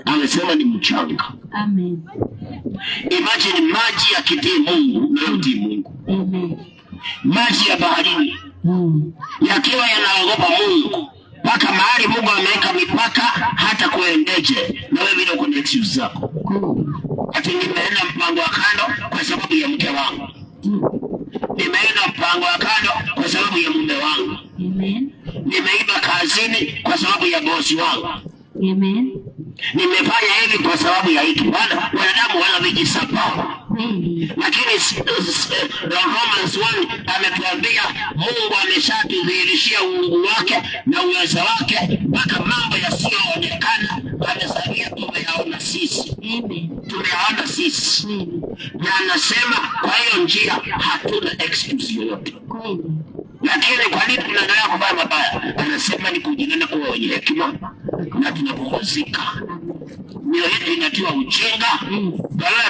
amesema ni mchanga.
Amen.
Imagine maji yakitii Mungu na yotii Mungu.
Amen.
Maji ya baharini yakiwa yanaogopa Mungu mpaka mahali Mungu ameweka mipaka hata kuendeje, na wewe bila kuna excuse zako. Ati nimeenda mpango wa kando kwa sababu ya mke wangu. mpango wa kando kwa sababu ya mume wangu.
Amen.
Nimeiba kazini kwa sababu ya bosi wangu.
Amen.
Nimefanya hivi kwa sababu ya hiki. Wanadamu wana vijisababu. Lakini Romans 1 ametuambia Mungu ameshatudhihirishia uungu wake na uwezo wake mpaka mambo yasiyoonekana amesaidia tumeyaona sisi. Tumeyaona sisi. Na anasema kwa hiyo njia hatuna excuse yoyote. Lakini kwa nini tunaendelea kufanya mabaya? Anasema ni kujinena kuwa wenye hekima na tunapumzika. Mioyo yetu inatiwa ujinga, badala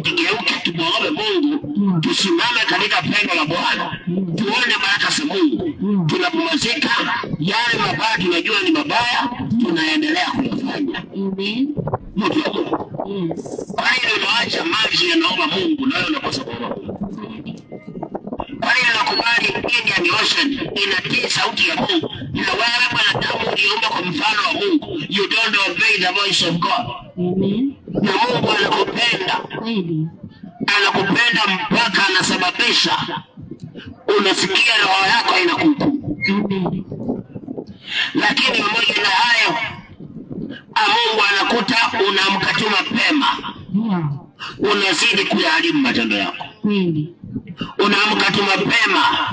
tugeuke tumwombe Mungu, tusimame katika pendo la Bwana, tuone baraka za Mungu. Tunapumzika, yale mabaya tunajua ni mabaya, tunaendelea kuyafanya. Mtu wa Mungu. Kwa hiyo unaacha maji yanaomba Mungu, nayo unakosa kuomba Mungu. Kwa hiyo nakubali Indian Ocean inatii sauti ya Mungu. Na wewe mwanadamu uliumba kwa mfano wa Mungu. You don't obey the voice of God. Na Mungu anakupenda. Anakupenda mpaka anasababisha unasikia roho yako inakuhukumu. Lakini pamoja na hayo, Mungu anakuta unaamka tu mapema. Unazidi kuyaharibu matendo yako. Unaamka tu mapema,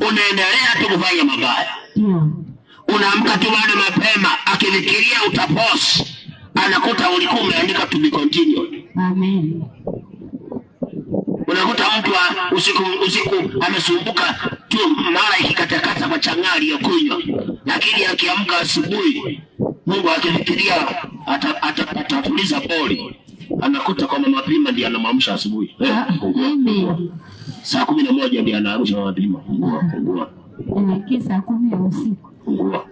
unaendelea tu kufanya mabaya. Unaamka tu bado mapema, akifikiria utapost, anakuta ulikuwa umeandika to be continued.
Amen.
Unakuta mtu usiku amesumbuka tu mara ikikatakata kwa changali ya kunywa, lakini akiamka asubuhi, Mungu akifikiria atatuliza poli, anakuta kwa mapima ndiye anamamsha asubuhi.
Amen.
Saa 11 ndiye anaamsha mapima. Fungua.
Saa 10 ya usiku.
Fungua.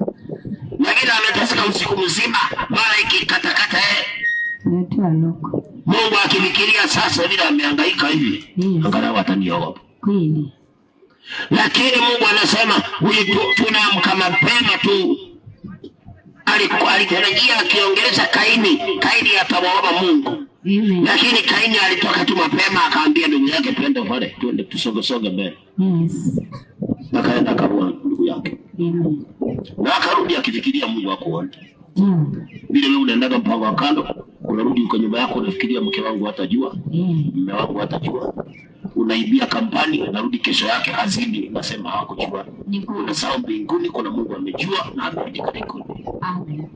Na bila ameteseka usiku mzima, mara ikikatakata Mungu akifikiria sasa bila amehangaika hivi, angalau ataniogopa.
Kweli.
Lakini Mungu anasema tunaamka mapema tu. Alitarajia akiongeleza Kaini atamwomba Mungu. Lakini Kaini alitoka tu mapema akaambia ndugu yake twende pale, twende tusoge mbele. Akaenda akaua ndugu yake. Na akarudi akifikiria Mungu akuone. Vile wewe unaendaga mpango wa kando, unarudi uko nyumba yako unafikiria mke wangu hatajua, mume wangu hatajua. Unaibia kampani, unarudi kesho yake kazini unasema hawakujua. Unasahau mbinguni kuna Mungu amejua na ameandika rekodi. Amen.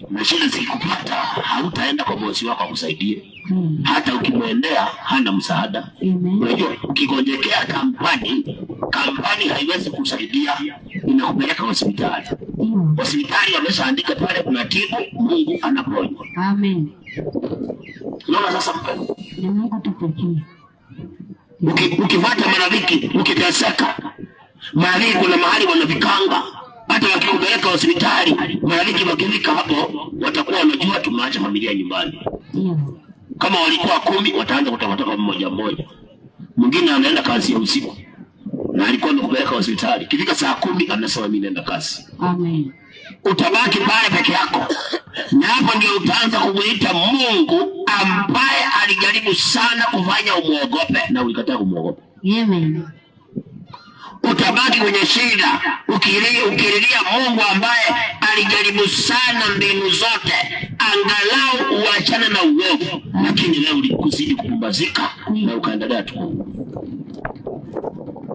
Na shida zikikupata hautaenda kwa bosi wako akusaidie. Hata ukimwendea hana msaada. Unajua ukigonjekea kampani haiwezi kusaidia, inakupeleka hospitali. Hospitali wameshaandika pale unatibu, Mungu anaponya.
Amen.
Unaona sasa mpendo?
Ni Mungu tupekee.
Ukifuata marafiki, ukiteseka, marafiki kuna mahali wanavikanga, hata wakikupeleka hospitali, marafiki wakifika hapo watakuwa wanajua tumeacha familia nyumbani. Kama walikuwa 10 wataanza kutoka mmoja mmoja. Mwingine anaenda kazi ya usiku na alikuwa amekupeleka hospitali, kifika saa 10 anasema mimi naenda kazi.
Amen.
Utabaki pale peke yako. Na hapo ndio utaanza kumuita Mungu ambaye alijaribu sana kufanya umuogope na ulikataa kumuogopa.
Amen.
Utabaki kwenye shida ukililia Mungu ambaye alijaribu sana mbinu zote angalau uachane na uovu, lakini leo ulikuzidi kupumbazika na ukaendelea tu.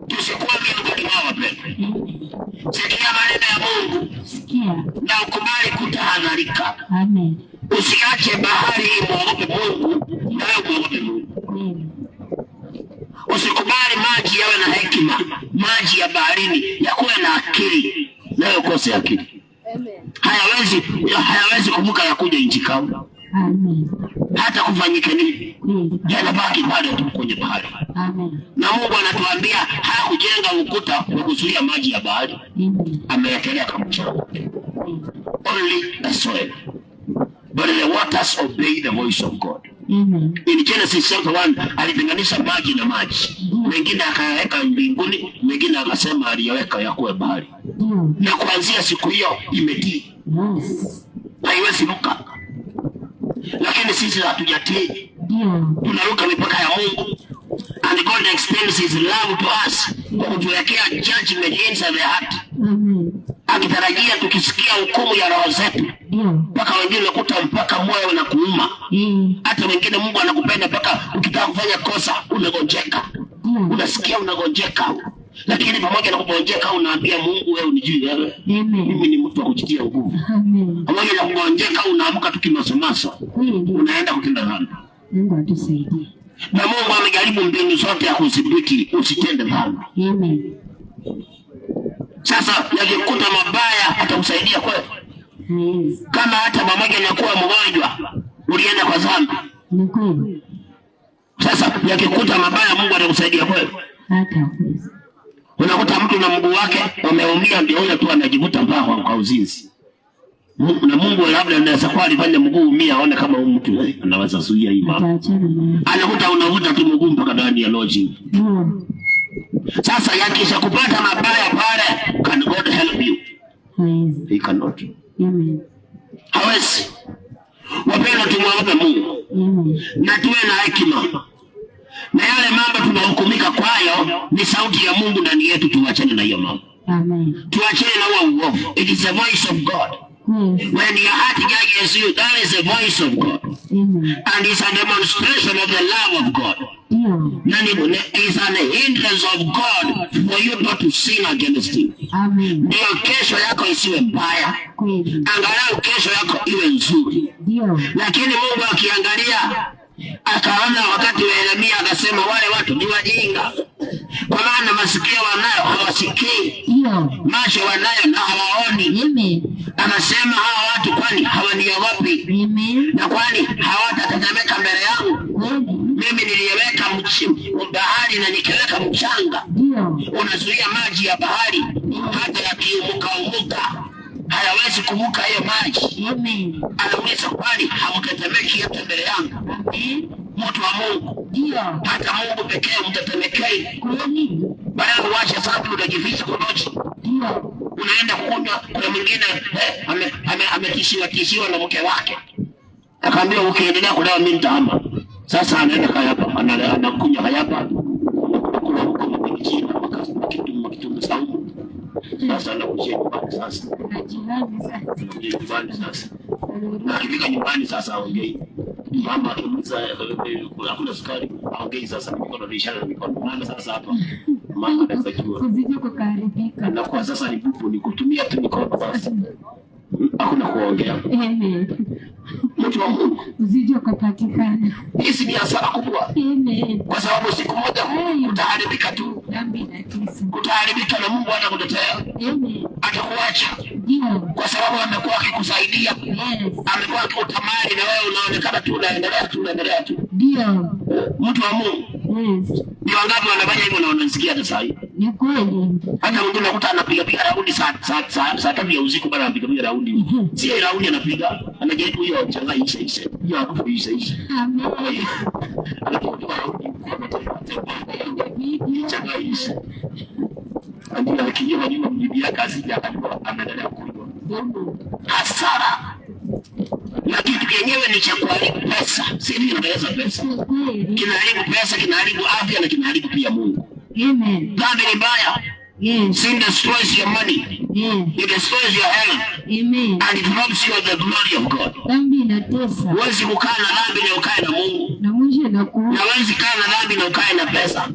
Tusikuwa miongoni mwa wapendwa. Sikia maneno ya Mungu.
Sikia.
Na ukubali kutahadharika.
Amen.
Usiache bahari muogope Mungu na wewe muogope Mungu. Usikubali maji yawe na hekima, maji ya baharini yakuwe na akili na wewe ukose akili. Amen. Hayawezi kuvuka ya kuja nchi kavu.
Amen.
Hata kufanyike nini? Yanabaki pale tu kwenye bahari.
Amen.
Na Mungu anatuambia hakujenga ukuta wa kuzuia maji ya bahari. Amewekelea kama mchanga. Only the soil. But the waters obey the voice of God. In Genesis chapter 1 alitenganisha maji na maji. Mengine akayaweka mbinguni, mengine akasema aliyaweka yakuwe bahari. Na kuanzia siku hiyo imetii. Haiwezi ruka. Lakini sisi hatujatii. Tunaruka mipaka ya Mungu. And God extends his love to us. kwa kutuwekea judgment inside the heart.
Amen.
Akitarajia tukisikia hukumu ya roho zetu. Mpaka wengine unakuta mpaka moyo unakuuma. Hata wengine Mungu anakupenda mpaka ukitaka kufanya kosa unagonjeka. Unasikia unagonjeka. Lakini pamoja na kugonjeka unaambia Mungu, wewe unijui wewe. Mimi ni mtu wa kujitia nguvu. Pamoja na kugonjeka unaamka tukimasomaso. Unaenda kutenda dhambi.
Mungu atusaidie.
Na Mungu amejaribu mbinu zote ya kudhibiti usitende dhambi.
Amen.
Sasa yakikuta mabaya atakusaidia kweli?
Yes.
Kama hata pamoja na kuwa mgonjwa ulienda kwa dhambi.
Ni kweli.
Sasa yakikuta mabaya Mungu atakusaidia kweli?
Hata.
Unakuta mtu na mguu wake umeumia, ndio huyo tu anajivuta mpaka kwa uzinzi. Na Mungu labda anaweza kwa alifanya mguu umia aone kama huyu mtu anaweza zuia hii mambo. Anakuta unavuta tu mguu mpaka ndani ya lodging. Sasa yakisha kupata mabaya pale, can God help you? He cannot.
Amen.
Hawezi. Wapenda tumwombe Mungu. Na tuwe na hekima. Na yale mambo tunahukumika kwayo ni sauti ya Mungu ndani yetu, tuachane na hiyo mambo.
Amen.
Tuachane na huo uovu. It is the voice of God. When your heart judges you, that is the voice of God. And it's a demonstration of the love of God. And it's an hindrance of God for you not to sin against him. Ndio kesho yako isiwe mbaya. Angalau kesho yako iwe nzuri. Lakini Mungu akiangalia akaona wakati wa Yeremia akasema wale watu ni wajinga. Kwa maana masikio wanayo hawasikii. Macho wanayo na hawaoni. Anasema hawa watu kwani hawaniogopi? Na kwani hawatatetemeka mbele yangu? Mimi niliweka bahari na nikaweka mchanga. Unazuia maji ya bahari hata yakiumuka hayawezi kuvuka hiyo maji. Anauliza kwani hamtetemeki hata mbele yangu? Mtu wa Mungu. Hata Mungu pekee mtetemekei. Baada uache sababu unajificha kwa maji. Unaenda kunywa, kuna mwingine ametishiwa na mke wake. Akaambia ukiendelea kulewa mimi nitahama. Sasa anaenda kayapa, anakunywa kayapa. Kuna mkono chini kitu saumu. Sasa anakuja nyumbani sasa. Nyumbani sasa. Akifika nyumbani sasa aongei. Mama akimuuliza hakuna sukari, aongei sasa mikono bishana na mikono. Maana sasa hapa mama anaweza jua.
Kuzidi kukaribika.
Na kwa sasa ni bubu ni kutumia tu mikono sasa. Hakuna kuongea. Mtu wa Mungu.
Uzidi kupatikana.
Hii ni hasara kubwa. Kwa sababu siku moja utaharibika tu.
Dhambi na kisa.
Utaharibika na Mungu atakutetea. Atakuacha. Kwa sababu amekuwa akikusaidia. Amekuwa akikutamani na wewe unaonekana tu unaendelea tu.
Ndio.
Mtu wa Mungu. Ni wangapi wanafanya hivyo na wanasikia hata sasa hivi?
Ni kweli.
Hata mwingine unakuta anapiga raundi saa 3 ya usiku bado anapiga raundi. Si raundi anapiga, anajaribu hiyo changa ishe. Hiyo hapo ishe.
Amen.
Anapiga raundi kwa changa ishe. Ndio akijua nyuma bibi kazi yake anaendelea kuiba. Hasara. Na kitu kenyewe ni cha kuharibu pesa. Si ndio inaweza pesa. Kinaharibu pesa, kinaharibu afya na kinaharibu pia Mungu.
Amen.
Dhambi ni mbaya. Sin destroys your money. It destroys your health.
Amen.
And it robs you of the glory of God.
Dhambi inatesa.
Huwezi kukaa na dhambi na ukae na Mungu.
Na Mungu anakuwa.
Na huwezi kaa na dhambi na ukae na pesa.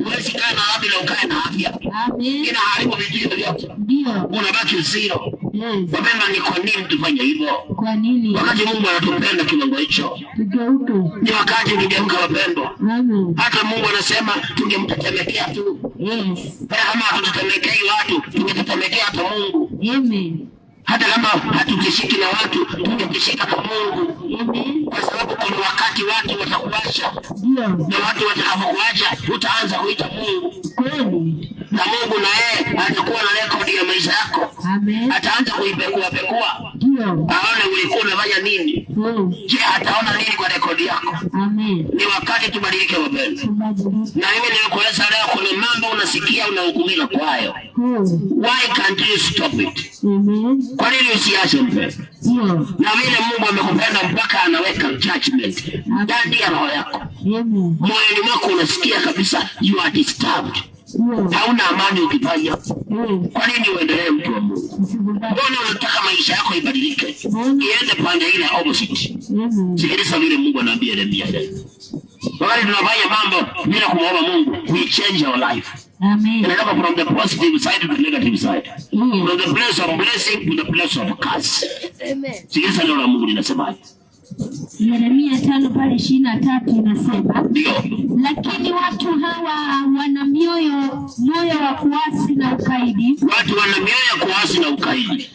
Huwezi kaa na dhambi na ukae na afya.
Amen.
Inaharibu vitu vyote.
Ndio.
Unabaki zero. Wapenda ni kwa nini tufanye hivyo?
Kwa nini?
Wakati Mungu anatupenda kiwango hicho.
Tugeuke.
Ni wakati tugeuke wapendwa.
Amen.
Hata Mungu anasema tungemtetemekea tu. Kama hatutetemekei watu, tungetetemekea hata Mungu.
Amen.
Hata kama hatukishiki na watu, tungekishika kwa Mungu.
Amen.
Kwa sababu kuna wakati watu watakuacha.
Ndio.
Na watu watakapokuacha, utaanza kuita Mungu.
Kweli.
Na Mungu na yeye atakuwa na rekodi ya maisha yako.
Amen.
Ataanza kuipekua.
Ndio.
Aone ulikuwa unafanya nini. Je, ataona nini kwa rekodi yako?
Amen.
Ni wakati tubadilike wapendwa. Na mimi nimekueleza leo kuna mambo unasikia unahukumika kwayo. Why can't you stop it? Kwa nini usiache mpendwa? Na vile Mungu amekupenda mpaka anaweka judgment ndani ya roho yako. Moyoni mwako unasikia kabisa you are disturbed. Hauna amani ukifanya. Kwa nini uendelee mtu wa Mungu? Mbona unataka maisha yako ibadilike? Iende pande ile opposite. Sikiliza vile Mungu anaambia Yeremia. Wakati tunafanya mambo bila kumwomba Mungu, we change our life.
Amen.
And from the positive side to the negative side. From the place of blessing to the place of curse.
Amen.
Sikiliza neno la Mungu linasemaje?
Yeremia 5:23 inasema,
ndio,
lakini watu hawa wana moyo wa kuasi na ukaidi.
Watu wana mioyo ya kuasi na ukaidi.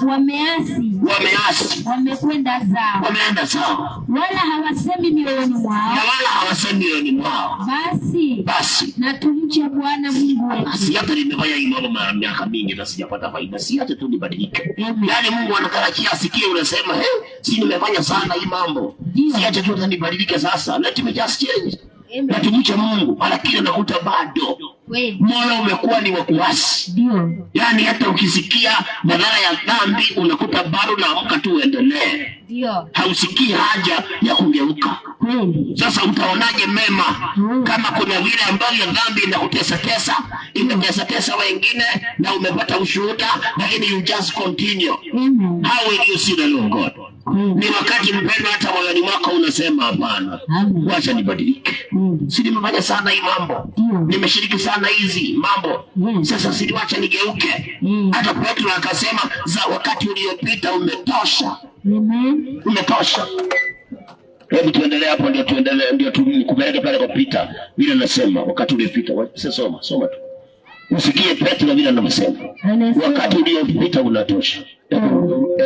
Wameasi. Wamekwenda zao. Wala hawasemi mioyoni mwao. Basi na tumche Bwana Mungu wetu.
Si hata nimefanya hii mambo mara miaka mingi na sijapata faida. Si hata tu nibadilike. Yaani Mungu anatarajia asikie unasema, si nimefanya sana hii mambo. Si hata tu nibadilike sasa. Let me just change. Na tumche Mungu, lakini nakuta bado moyo umekuwa ni wa kuasi. Yaani hata ukisikia madhara ya dhambi unakuta bado naamka tu uendelee. Hausikii haja ya kugeuka. Sasa utaonaje mema kama kuna vile ambavyo dhambi inakutesa wengine na umepata ushuhuda, lakini you just continue. How will you see the Lord God? Ni wakati mpendwa, hata moyoni mwako unasema hapana, wacha nibadilike. Si nimefanya sana hii mambo, nimeshiriki sana hizi mambo, sasa siliwacha nigeuke. Hata Petro akasema za wakati uliopita umetosha. Umetosha. Hebu tuendelee hapo, ndio tukupeleke pale kwa Peter. Vile nasema wakati uliopita, soma tu. Usikie Petro vile anasema. Wakati uliopita unatosha.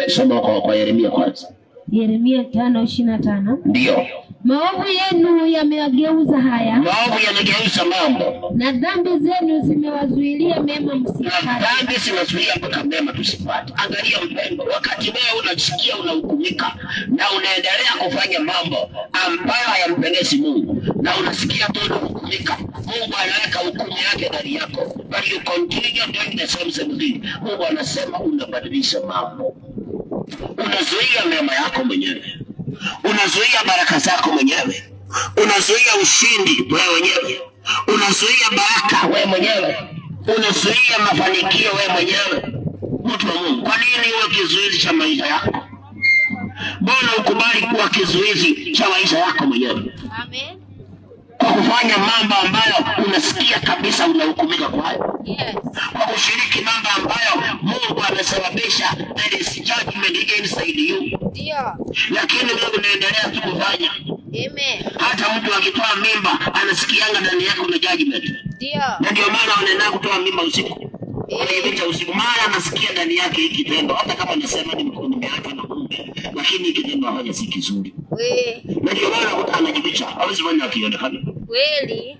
Soma kwa Yeremia kwanza.
Yeremia 5:25.
Ndio.
Maovu yenu yamewageuza haya.
Maovu yanageuza mambo.
Na dhambi zenu zimewazuilia mema msipate.
Na dhambi zinazuia mpaka mema tusipate. Angalia mpendwa, wakati wewe unasikia unahukumika na unaendelea kufanya mambo ambayo hayampendezi Mungu na unasikia tu unahukumika, Mungu anaweka hukumu yake ndani yako. But you continue doing the same thing. Mungu anasema unabadilisha mambo. Unazuia mema yako mwenyewe. Unazuia baraka zako mwenyewe. Unazuia ushindi wewe mwenyewe. Unazuia baraka wewe mwenyewe. Unazuia mafanikio wewe mwenyewe. Mtu wa Mungu, kwa nini uwe kizuizi cha maisha yako? Mbona ukubali kuwa kizuizi cha maisha yako mwenyewe?
Amen.
Kwa kufanya mambo ambayo unasikia kabisa unahukumika kwayo. Kwa kushiriki mambo ambayo Mungu amesababisha, there is judgment inside you. Lakini wewe unaendelea tu kufanya. Hata mtu akitoa mimba anasikianga ndani yake una judgment. Na ndio maana unaenda kutoa mimba usiku. Unajificha usiku, maana anasikia ndani yake hiki kitendo, hata kama anasema ni mkono wake na kumbe, lakini hiki kitendo haja si kizuri. Na ndio maana anajificha, hawezi fanya akionekana.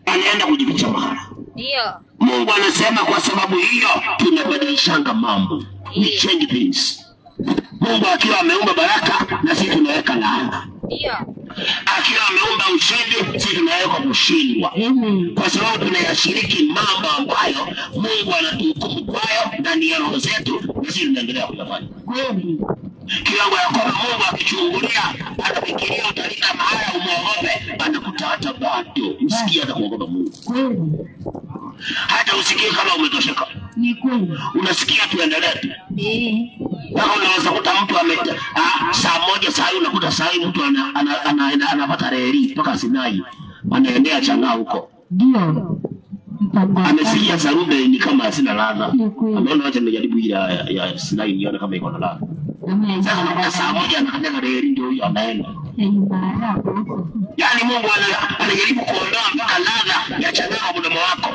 Anaenda kujificha mahala. Mungu anasema kwa sababu hiyo tunabadilishanga mambo. We change things. Mungu akiwa ameumba baraka na sisi tunaweka laana. Akiwa ameumba ushindi, sisi tunaweka kushindwa. Kwa sababu tunayashiriki mambo ambayo Mungu anatuhukumu kwayo ndani ya roho zetu, na sisi tunaendelea kuyafanya. Kiwango ya kwamba Mungu akichungulia anafikiria utalika mahala umuogope, anakuta hata bado usikie hata kuogopa Mungu. Hata usikie kama umetosheka.
Ni kweli.
Unasikia tuendelee. Kama unaweza kuta mtu saa moja saa hii unakuta saa hii mtu anapata reli mpaka Sinai. Anaendea Chang'aa huko.
Ndio.
Amesikia Sarube ni kama sina ladha. Ameona acha nimejaribu ile ya Sinai nione kama iko na ladha. Sasa saa moja anakanyaga reli ndio hiyo anaenda. Yaani Mungu anajaribu kuondoa mpaka ladha ya Chang'aa mdomo wako.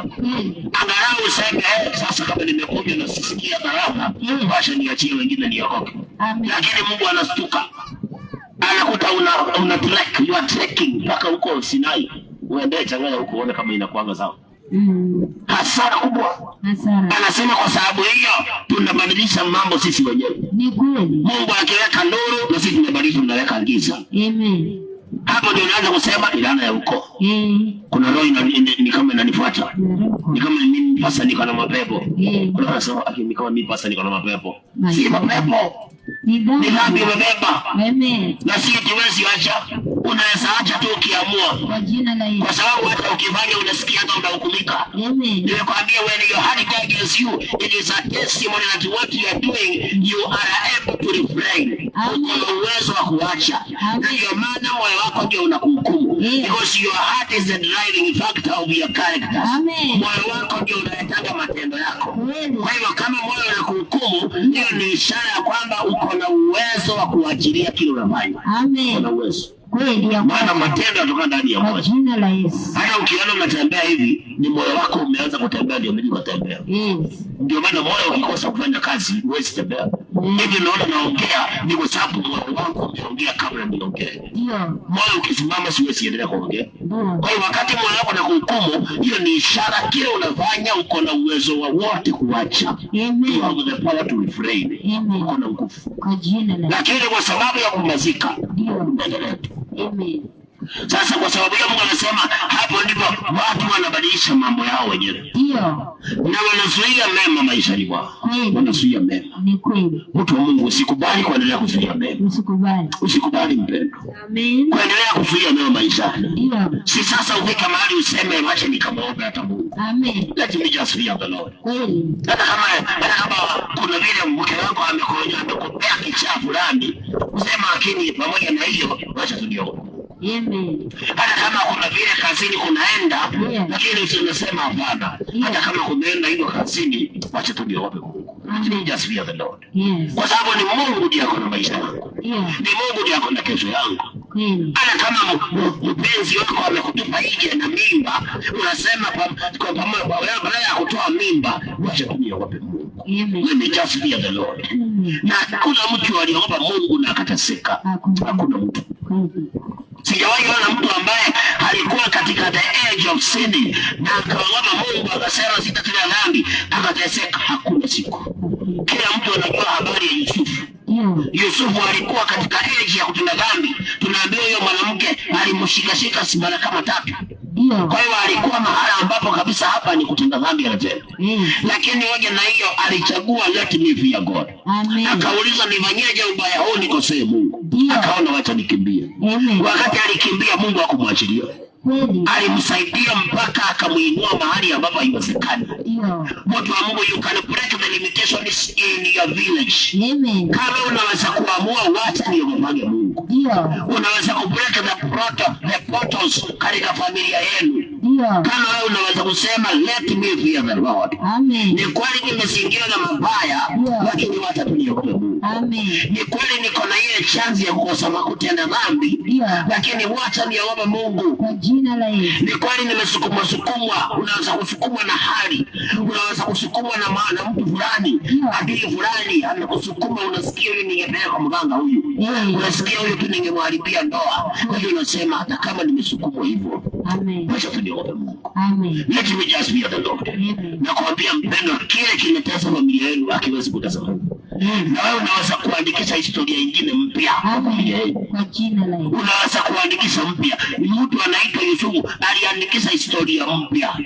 Angalau useme sasa kama nimekuja na sisikia baraka, basi niachie wengine niokoke. Lakini Mungu anastuka. Anakuta una track, you are trekking mpaka huko Sinai. Uende Chang'aa huko uone kama inakuanga sawa. Hasara kubwa. Anasema kwa sababu hiyo tunabadilisha mambo sisi wenyewe.
Ni kweli.
Mungu akiweka nuru na sisi tunabadilisha, tunaweka giza.
Amen.
Hapo ndio unaanza kusema ilana ya huko. Kuna roho ni kama inanifuata. Ni kama mimi pasa niko na mapepo. Kuna wanasema ni kama mimi pasa niko na mapepo. Si mapepo.
Ni dhambi
umebeba.
Amen.
Na si jiwezi acha. Unaweza acha tu ukiamua.
Kwa jina la Yesu.
Kwa sababu hata ukifanya unasikia kama unahukumika.
Amen.
Nimekwambia when your heart against you, it is a testimony that what you are doing, you are able to refrain. Uko uwezo wa kuacha. Na ndio maana moyo wako ndio unakuhukumu. Because your heart is the driving factor of your character.
Amen.
Moyo wako ndio unayetaka matendo yako. Kwa hivyo kama moyo unakuhukumu, hiyo ni ishara ya kwamba uko na uwezo wa kuachilia kile unafanya.
Amen.
Uko na uwezo.
Kweli ya
maana matendo yatoka ndani ya moyo.
Kwa jina la Yesu.
Hata ukiona unatembea hivi, ni moyo wako umeanza kutembea ndio mimi kutembea. Ndio maana moyo ukikosa kufanya kazi, huwezi tembea. Hivi naona naongea ni kwa sababu moyo wangu umeongea kabla niongee.
Ndio.
Moyo ukisimama siwezi endelea kuongea. Kwa hiyo wakati moyo wako unakuhukumu, hiyo ni ishara kile unafanya uko na uwezo wa wote kuacha.
Amen.
You have the power to refrain.
Amen.
Uko na nguvu.
Kwa jina la Yesu.
Lakini kwa sababu ya kumazika,
ndio.
Endelea.
Amen.
Sasa kwa sababu ya Mungu anasema hapo ndipo watu wanabadilisha mambo yao wenyewe.
Ndio.
Na wanazuia mema maishani mwao. Wanazuia mema.
Ni kweli.
Mtu wa Mungu usikubali kuendelea kuzuia mema.
Usikubali.
Usikubali mpendo.
Amen.
Kuendelea kuzuia mema maishani.
Ndio.
Si sasa ufika mahali useme wacha nikamwombe hata Mungu.
Amen.
Let me just fear the Lord.
Kweli.
Hata kama kuna vile mke wako amekupea kichaa fulani, usema lakini pamoja na hiyo wacha tunioe.
Amen.
Hata kama kuna vile kazini kunaenda, lakini usinasema hapana. Hata kama kunaenda hivyo kazini, wacha tunioe Mungu. Let just fear the Lord. Kwa sababu ni Mungu ndiye akona maisha yangu. Ni Mungu ndiye akona kesho yangu. Hata kama mpenzi wako amekutupa nje na mimba, unasema kwa pamoja baada ya kutoa mimba, wacha tunioe Mungu. Let me just fear the Lord. Na kuna mtu aliogopa Mungu na akateseka. Hakuna mtu. Sijawahi ona mtu ambaye alikuwa katika the age of sin na akaogopa Mungu akasema sitatenda dhambi akateseka. Hakuna siku. Kila mtu anajua habari ya Yusufu. Yusufu alikuwa katika age ya kutenda dhambi. Tunaambiwa huyo mwanamke alimshikashika mara kama 3. Kwa hiyo alikuwa mahala ambapo kabisa hapa ni kutenda dhambi anatenda. Lakini waje na hiyo alichagua let me fear God. Akauliza nifanyeje ubaya huu nikosee Mungu. Akaona wacha nikimbie. Wakati alikimbia Mungu hakumwachilia. Alimsaidia mpaka akamuinua mahali ambapo haiwezekani. Mtu wa Mungu, you can break the limitations in your village. Kama unaweza kuamua wacha niogopage Mungu. Unaweza kubreak the portals katika familia yenu. Kama wewe unaweza kusema let me fear the Lord. Ni kweli nimezingirwa na mabaya, lakini wacha tuniogope Mungu. Ni kweli niko na ile chance ya kukosa kutenda dhambi, lakini wacha niogope Mungu.
Kwa jina la Yesu.
Ni kweli nimesukumwa, unaweza kusukumwa na hali, unaweza kusukumwa na mtu fulani, adui fulani amekusukuma, unasikia yule ningepeleka kwa mganga huyu. Unasikia huyu tu ningemharibia ndoa. Kwa hiyo unasema hata kama nimesukumwa hivyo, wacha tuniogope Mungu. Let me just fear the Lord. Na kuambia mpendo, kile kimetesa familia yenu hakiwezi kutazama. Na wewe unaweza kuandikisha historia nyingine mpya kwa familia yenu.
Kwa jina la Yesu.
Unaweza kuandikisha mpya. Mtu anaitwa Yusufu aliandikisha historia mpya.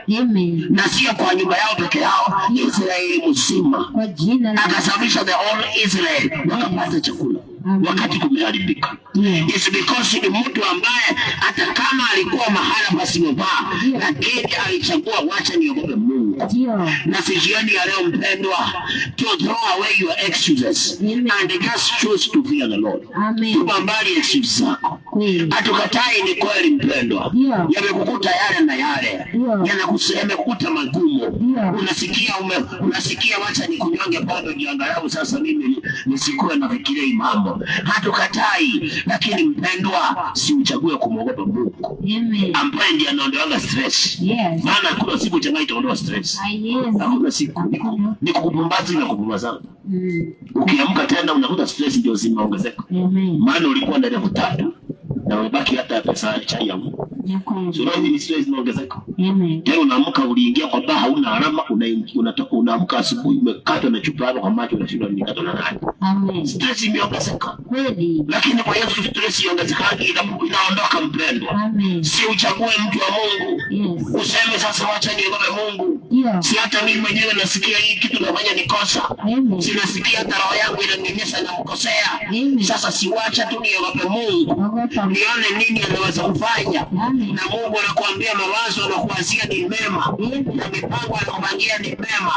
Na sio kwa nyumba yao peke yao, Israeli mzima.
Kwa jina la Yesu.
Akasababisha the whole Israel wakapata chakula. Wakati kumeharibika. It's because ni mtu ambaye hata kama alikuwa mahala pasipofaa, lakini alichagua wacha niogope Mungu. Na sijioni ya leo mpendwa, to throw away your excuses and just choose to fear the Lord. Tupa mbali excuses zako. Hatukatai, ni kweli mpendwa, yamekukuta yale na yale, yamekukuta magumu. Unasikia wacha nikunyonge pombe ndio angalau sasa mimi nisikuwe nafikiria mambo. Hatukatai, lakini mpendwa, si uchague kumwogopa Mungu. Ambaye ndiye anaondoa stress. Maana kuna siku changamoto itaondoa stress. Hakuna siku ni kukupumbaza na kupumbaza. Ukiamka tena unakuta stress ndio zimeongezeka. Maana ulikuwa ndani ya 3 na umebaki hata pesa chai ya Mungu. Sio ni stress inaongezeka. Tena unaamka uliingia kwa baa hauna alama, unaamka asubuhi umekata na chupa hapo kwa macho unashindwa ni kata na nani. Stress imeongezeka. Lakini kwa Yesu stress iongezeka inaondoka mpendwa. Si uchague mtu wa Mungu. Useme sasa wacha niogope Mungu. Si hata mimi mwenyewe nasikia hii kitu nafanya ni kosa. Sinasikia hata roho yangu inanionyesha na mkosea. Sasa siwacha tu niogope Mungu. Nione nini anaweza kufanya. Na Mungu anakuambia mawazo anakuwazia ni mema. Na mipango anakupangia ni mema.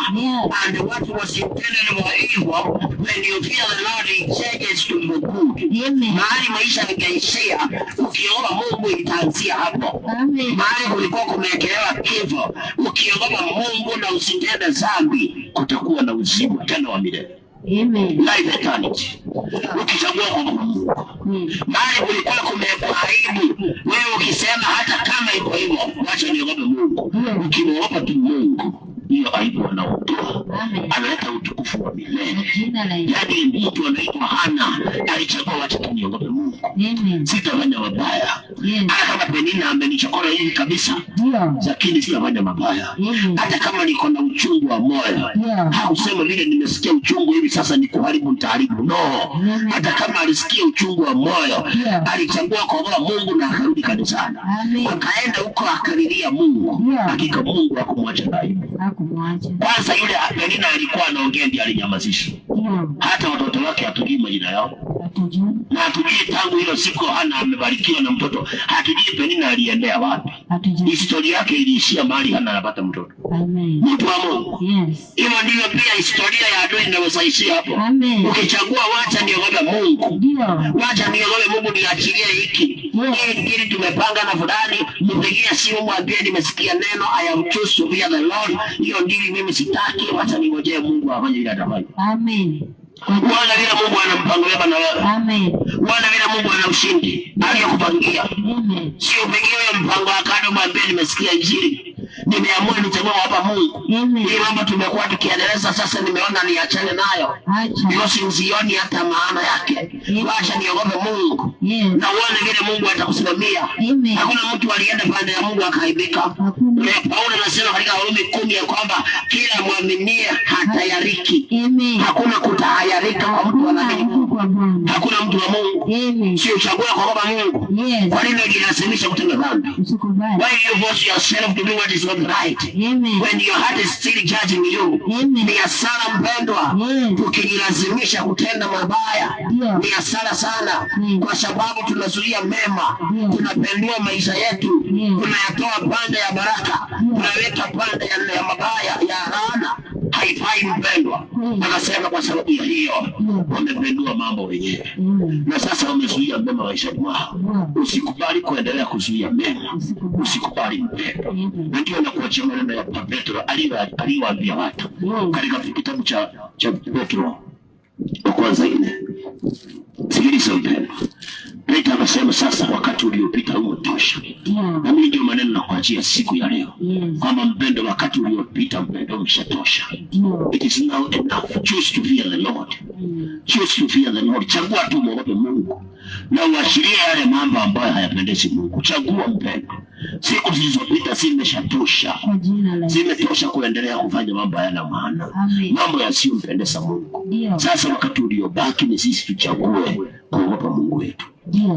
And what was intended for evil, when you fear the Lord, it changes to the good. Mahali maisha yangeishia, ukiogopa Mungu itaanzia hapo. Mahali kulikuwa kumewekelewa kifo, ukiogopa Mungu na usitende dhambi, kutakuwa na uzima tena wa milele. Life eternity. Ukichagua kwa Mungu. Mahali kulikuwa kumewekwa aibu, wewe ukisema hata kama iko hivyo, wacha niogope Mungu. Ukiogopa tu Mungu, hiyo aibu anaondoa. Analeta utukufu wa milele. Yaani mtu anaitwa Hana alichagua wacha tu niogope Mungu. Sitafanya mabaya. Hata kama Penina amenichokora hivi kabisa, lakini sitafanya mabaya. Hata kama niko na uchungu wa moyo, hakusema vile nimesikia uchungu hivi sasa nikuharibu nitaharibu. No. Hata kama alisikia uchungu wa moyo, alichagua kuogopa Mungu na akarudi kanisani. Akaenda huko akalilia Mungu. Hakika Mungu hakumwacha aibu. Kwanza yule Penina alikuwa anaongea ndiye alinyamazishwa. Hata watoto wake hatujui majina yao. Na hatujui tangu hilo siku Hana amebarikiwa na mtoto, hatujui Penina aliendea wapi. Historia yake iliishia mahali Hana anapata mtoto. Mtu wa Mungu. Hivyo ndivyo pia historia ya adui inayosaishia hapo. Ukichagua wacha niogope Mungu. Wacha niogope Mungu niachilie hiki. Ili tumepanga na fulani, mpigie simu mwambie nimesikia neno, I am choose to fear the Lord. Hiyo ndili mimi sitaki, wacha ningojee Mungu afanye ile atafanya. Bwana vile Mungu ana mpango wema na wewe. Bwana vile Mungu ana ushindi aliyokupangia. Sio upigie huyo mpango akado mwambie nimesikia injili. Nimeamua nichague hapa Mungu. Hii mambo tumekuwa tukiendeleza sasa nimeona niachane nayo. Hiyo sioni hata maana yake. Wacha niogope Mungu. Na uone vile Mungu atakusimamia. Hakuna mtu alienda pande ya Mungu akaibika. Paulo anasema katika Warumi 10 ya kwamba kila muaminie hatayariki. Hakuna kutahayarika kwa mtu anaamini Mungu. Hakuna mtu wa Mungu. Sio chagua kuogopa Mungu. Kwa nini unajilazimisha kutenda dhambi? Why you force yourself to do what is not right? When your heart is still judging you. Ni hasara mpendwa. Ukijilazimisha kutenda mabaya. Ni hasara sana. Kwa sababu tunazuia mema. Tunapendua maisha yetu. Tunayatoa pande ya baraka. Tunaweka pande ya mabaya ya laana. Haifai mpendwa. Akasema kwa sababu ya hiyo wamependua mambo wenyewe. Na sasa wamezuia mema maishani mwao. Usikubali kuendelea kuzuia mema. Usikubali mpendwa. Na ndio nakuachia maneno ya Petro aliwaambia watu katika kitabu cha Petro wa kwanza 4. Sikiliza mpendwa. Petro anasema sasa wakati uliopita umetosha. Na mimi ndio maneno nakuachia siku ya leo. Kwamba mpendwa wakati uliopita mpendwa umeshatosha. It is now enough. Choose to fear the Lord. Choose to fear the Lord. Chagua tu muogope Mungu. Na uachilie yale mambo ambayo hayapendezi Mungu. Chagua mpendwa. Siku zilizopita zimeshatosha. Zimetosha kuendelea kufanya mambo hayana maana. Mambo yasiyompendeza Mungu. Sasa wakati uliobaki ni sisi tuchague kuogopa Mungu wetu.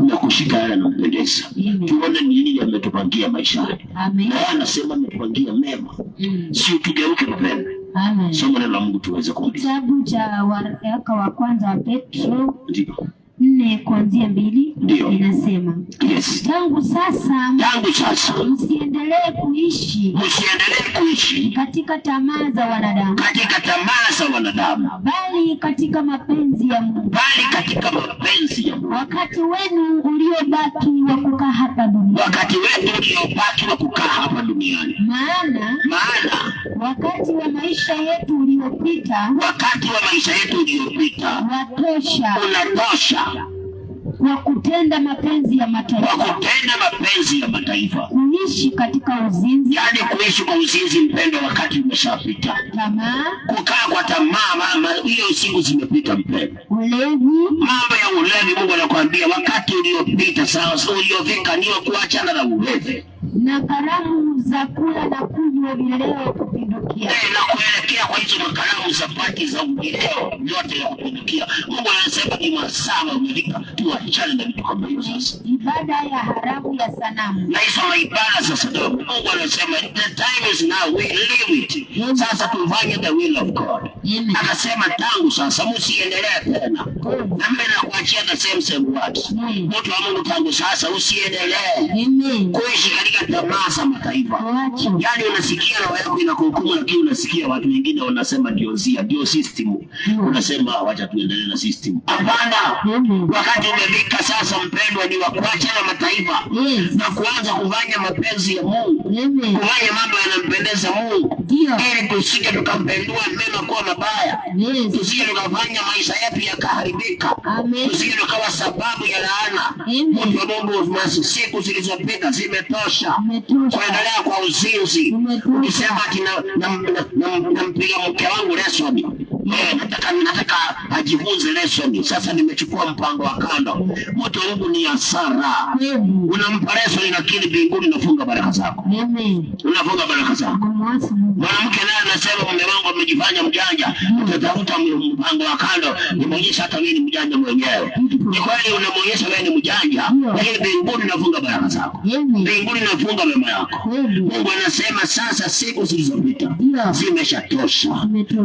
Na kushika yale yanayompendeza. Tuone nini ametupangia maishani. Na yeye anasema ametupangia mema. Sio tugeuke mpendwa. Somo la Mungu tuweze kumaliza.
Kitabu cha waraka wa kwanza wa Petro 4:2 inasema tangu sasa msiendelee kuishi katika tamaa za wanadamu bali katika mapenzi ya Mungu. Wakati wenu uliobaki wa kukaa hapa duniani. Maana wakati wa maisha yetu uliopita unatosha kwa kutenda mapenzi ya mataifa. Kuishi katika uzinzi.
Yaani kuishi kwa uzinzi mpendwa wakati umeshapita.
Tamaa.
Kukaa kwa tamaa hiyo siku zimepita mpendwa.
Ulevi.
Mambo ya ulevi Mungu anakuambia wakati uliopita sasa uliofika ni kuachana na ulevi.
na karamu za kula na kunywa vileo kupindukia.
Na kuelekea kwa hizo makaramu za pati za vileo yote ya kupindukia. Mungu anasema ni masaa umefika, tuachane na vitu kama hiyo sasa.
Ibada ya haramu ya sanamu.
Na hizo maibada za sanamu. Mungu anasema the time is now, we live it. Sasa tufanye the will of God. Akasema tangu sasa msiendelee tena. Na mimi nakuachia the same words. Mtu wa Mungu, tangu sasa usiendelee kuishi katika tamaa za mataifa. Yaani unasikia roho yako inakuhukumu, lakini unasikia watu wengine wanasema ndio system. Unasema wacha tuendelee na system. Hapana. Wakati umefika sasa mpendwa, ni wa kuacha na mataifa na kuanza kufanya mapenzi ya Mungu. Kufanya mambo yanampendeza Mungu. Ili tusije tukampendua mema kwa mabaya. Tusije tukafanya maisha yetu yakaharibika. Tusije tukawa sababu ya laana. Mtu wa Mungu, siku zilizopita zimetosha kuendelea kwa uzinzi. Ukisema ati nampiga mke wangu lesoni, nataka ajifunze lesoni. Sasa nimechukua mpango wa kando. Mtu wa Mungu, ni hasara. Unampa lesoni lakini mbinguni unafunga baraka zako. Unafunga baraka zako. Mwanamke naye anasema mume wangu amejifanya mjanja, utatafuta mpango wa kando. Nimeonyesha hata mimi ni mjanja mwenyewe. Ni kweli unamuonyesha wewe ni mjanja, lakini mbinguni unafunga baraka zako. Mbinguni unafunga mema yako. Mungu anasema sasa siku zilizopita zimeshatosha.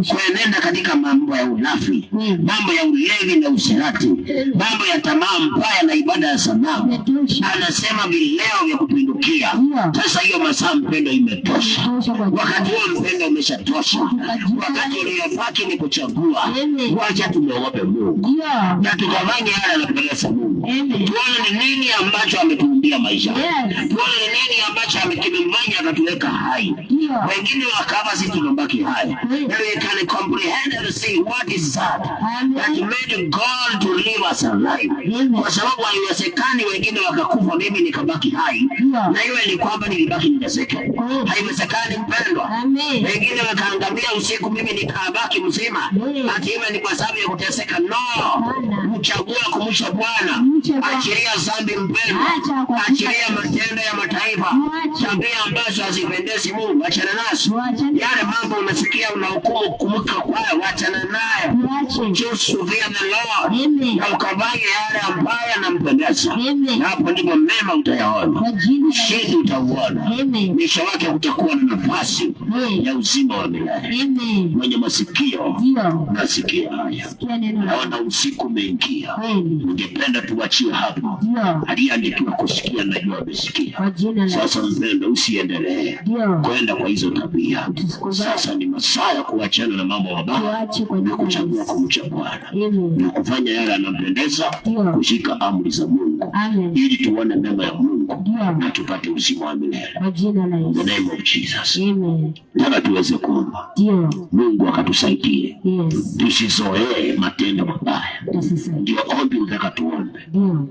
Kuenenda katika mambo ya unafi, mambo ya ulevi na usherati, mambo ya tamaa mbaya na ibada ya sanamu. Anasema vileo vya kupindukia. Sasa hiyo masaa mpendo imetosha. Wakati huo mpendo umeshatosha. Wakati uliobaki ni kuchagua. Wacha tumuogope Mungu na tukafanye yale yanayopendeza Mungu. Tuone ni nini ambacho ametuumbia maisha. Tuone ni nini ambacho amekimefanya akatuweka hai. Wengine wakawa sisi tunabaki hai. And we can comprehend and see what is that made God to live us alive. Kwa sababu haiwezekani wengine wakakufa mimi nikabaki hai, na iwe ni kwamba nilibaki niteseka. Haiwezekani mpendwa. Wengine wakaangamia usiku mimi nikabaki mzima, ati iwe ni kwa sababu ya kuteseka. No, mchagua kumcha Bwana. Achilia dhambi mpendwa, achilia matendo ya mataifa, tabia ambazo hazipendezi Mungu, achana nazo. Yale mambo unasikia unahukumu kumka kwayo, wachana nayo. Choose to fear the Lord, na ukafanye yale ambayo yanampendeza. Na hapo ndipo mema utayaona, ushindi utauona, mwisho wake utakuwa na nafasi ya uzima wa milele. Mwenye masikio nasikia haya. Naona usiku umeingia, ungependa tuachie hapo. Aliyeandikiwa kusikia najua amesikia. Sasa mpendo, usiendelee kwenda kwa hizo tabia. Sasa ni masaa ya kuachana na mambo mabaya na kuchagua kumcha Bwana na kufanya yale yanampendeza, kushika amri za Mungu ili tuone mema ya Mungu na tupate uzima wa milele. In the name of Jesus. Nataka tuweze kuomba Mungu akatusaidie tusizoee matendo mabaya. Ndio ombi nataka tuombe.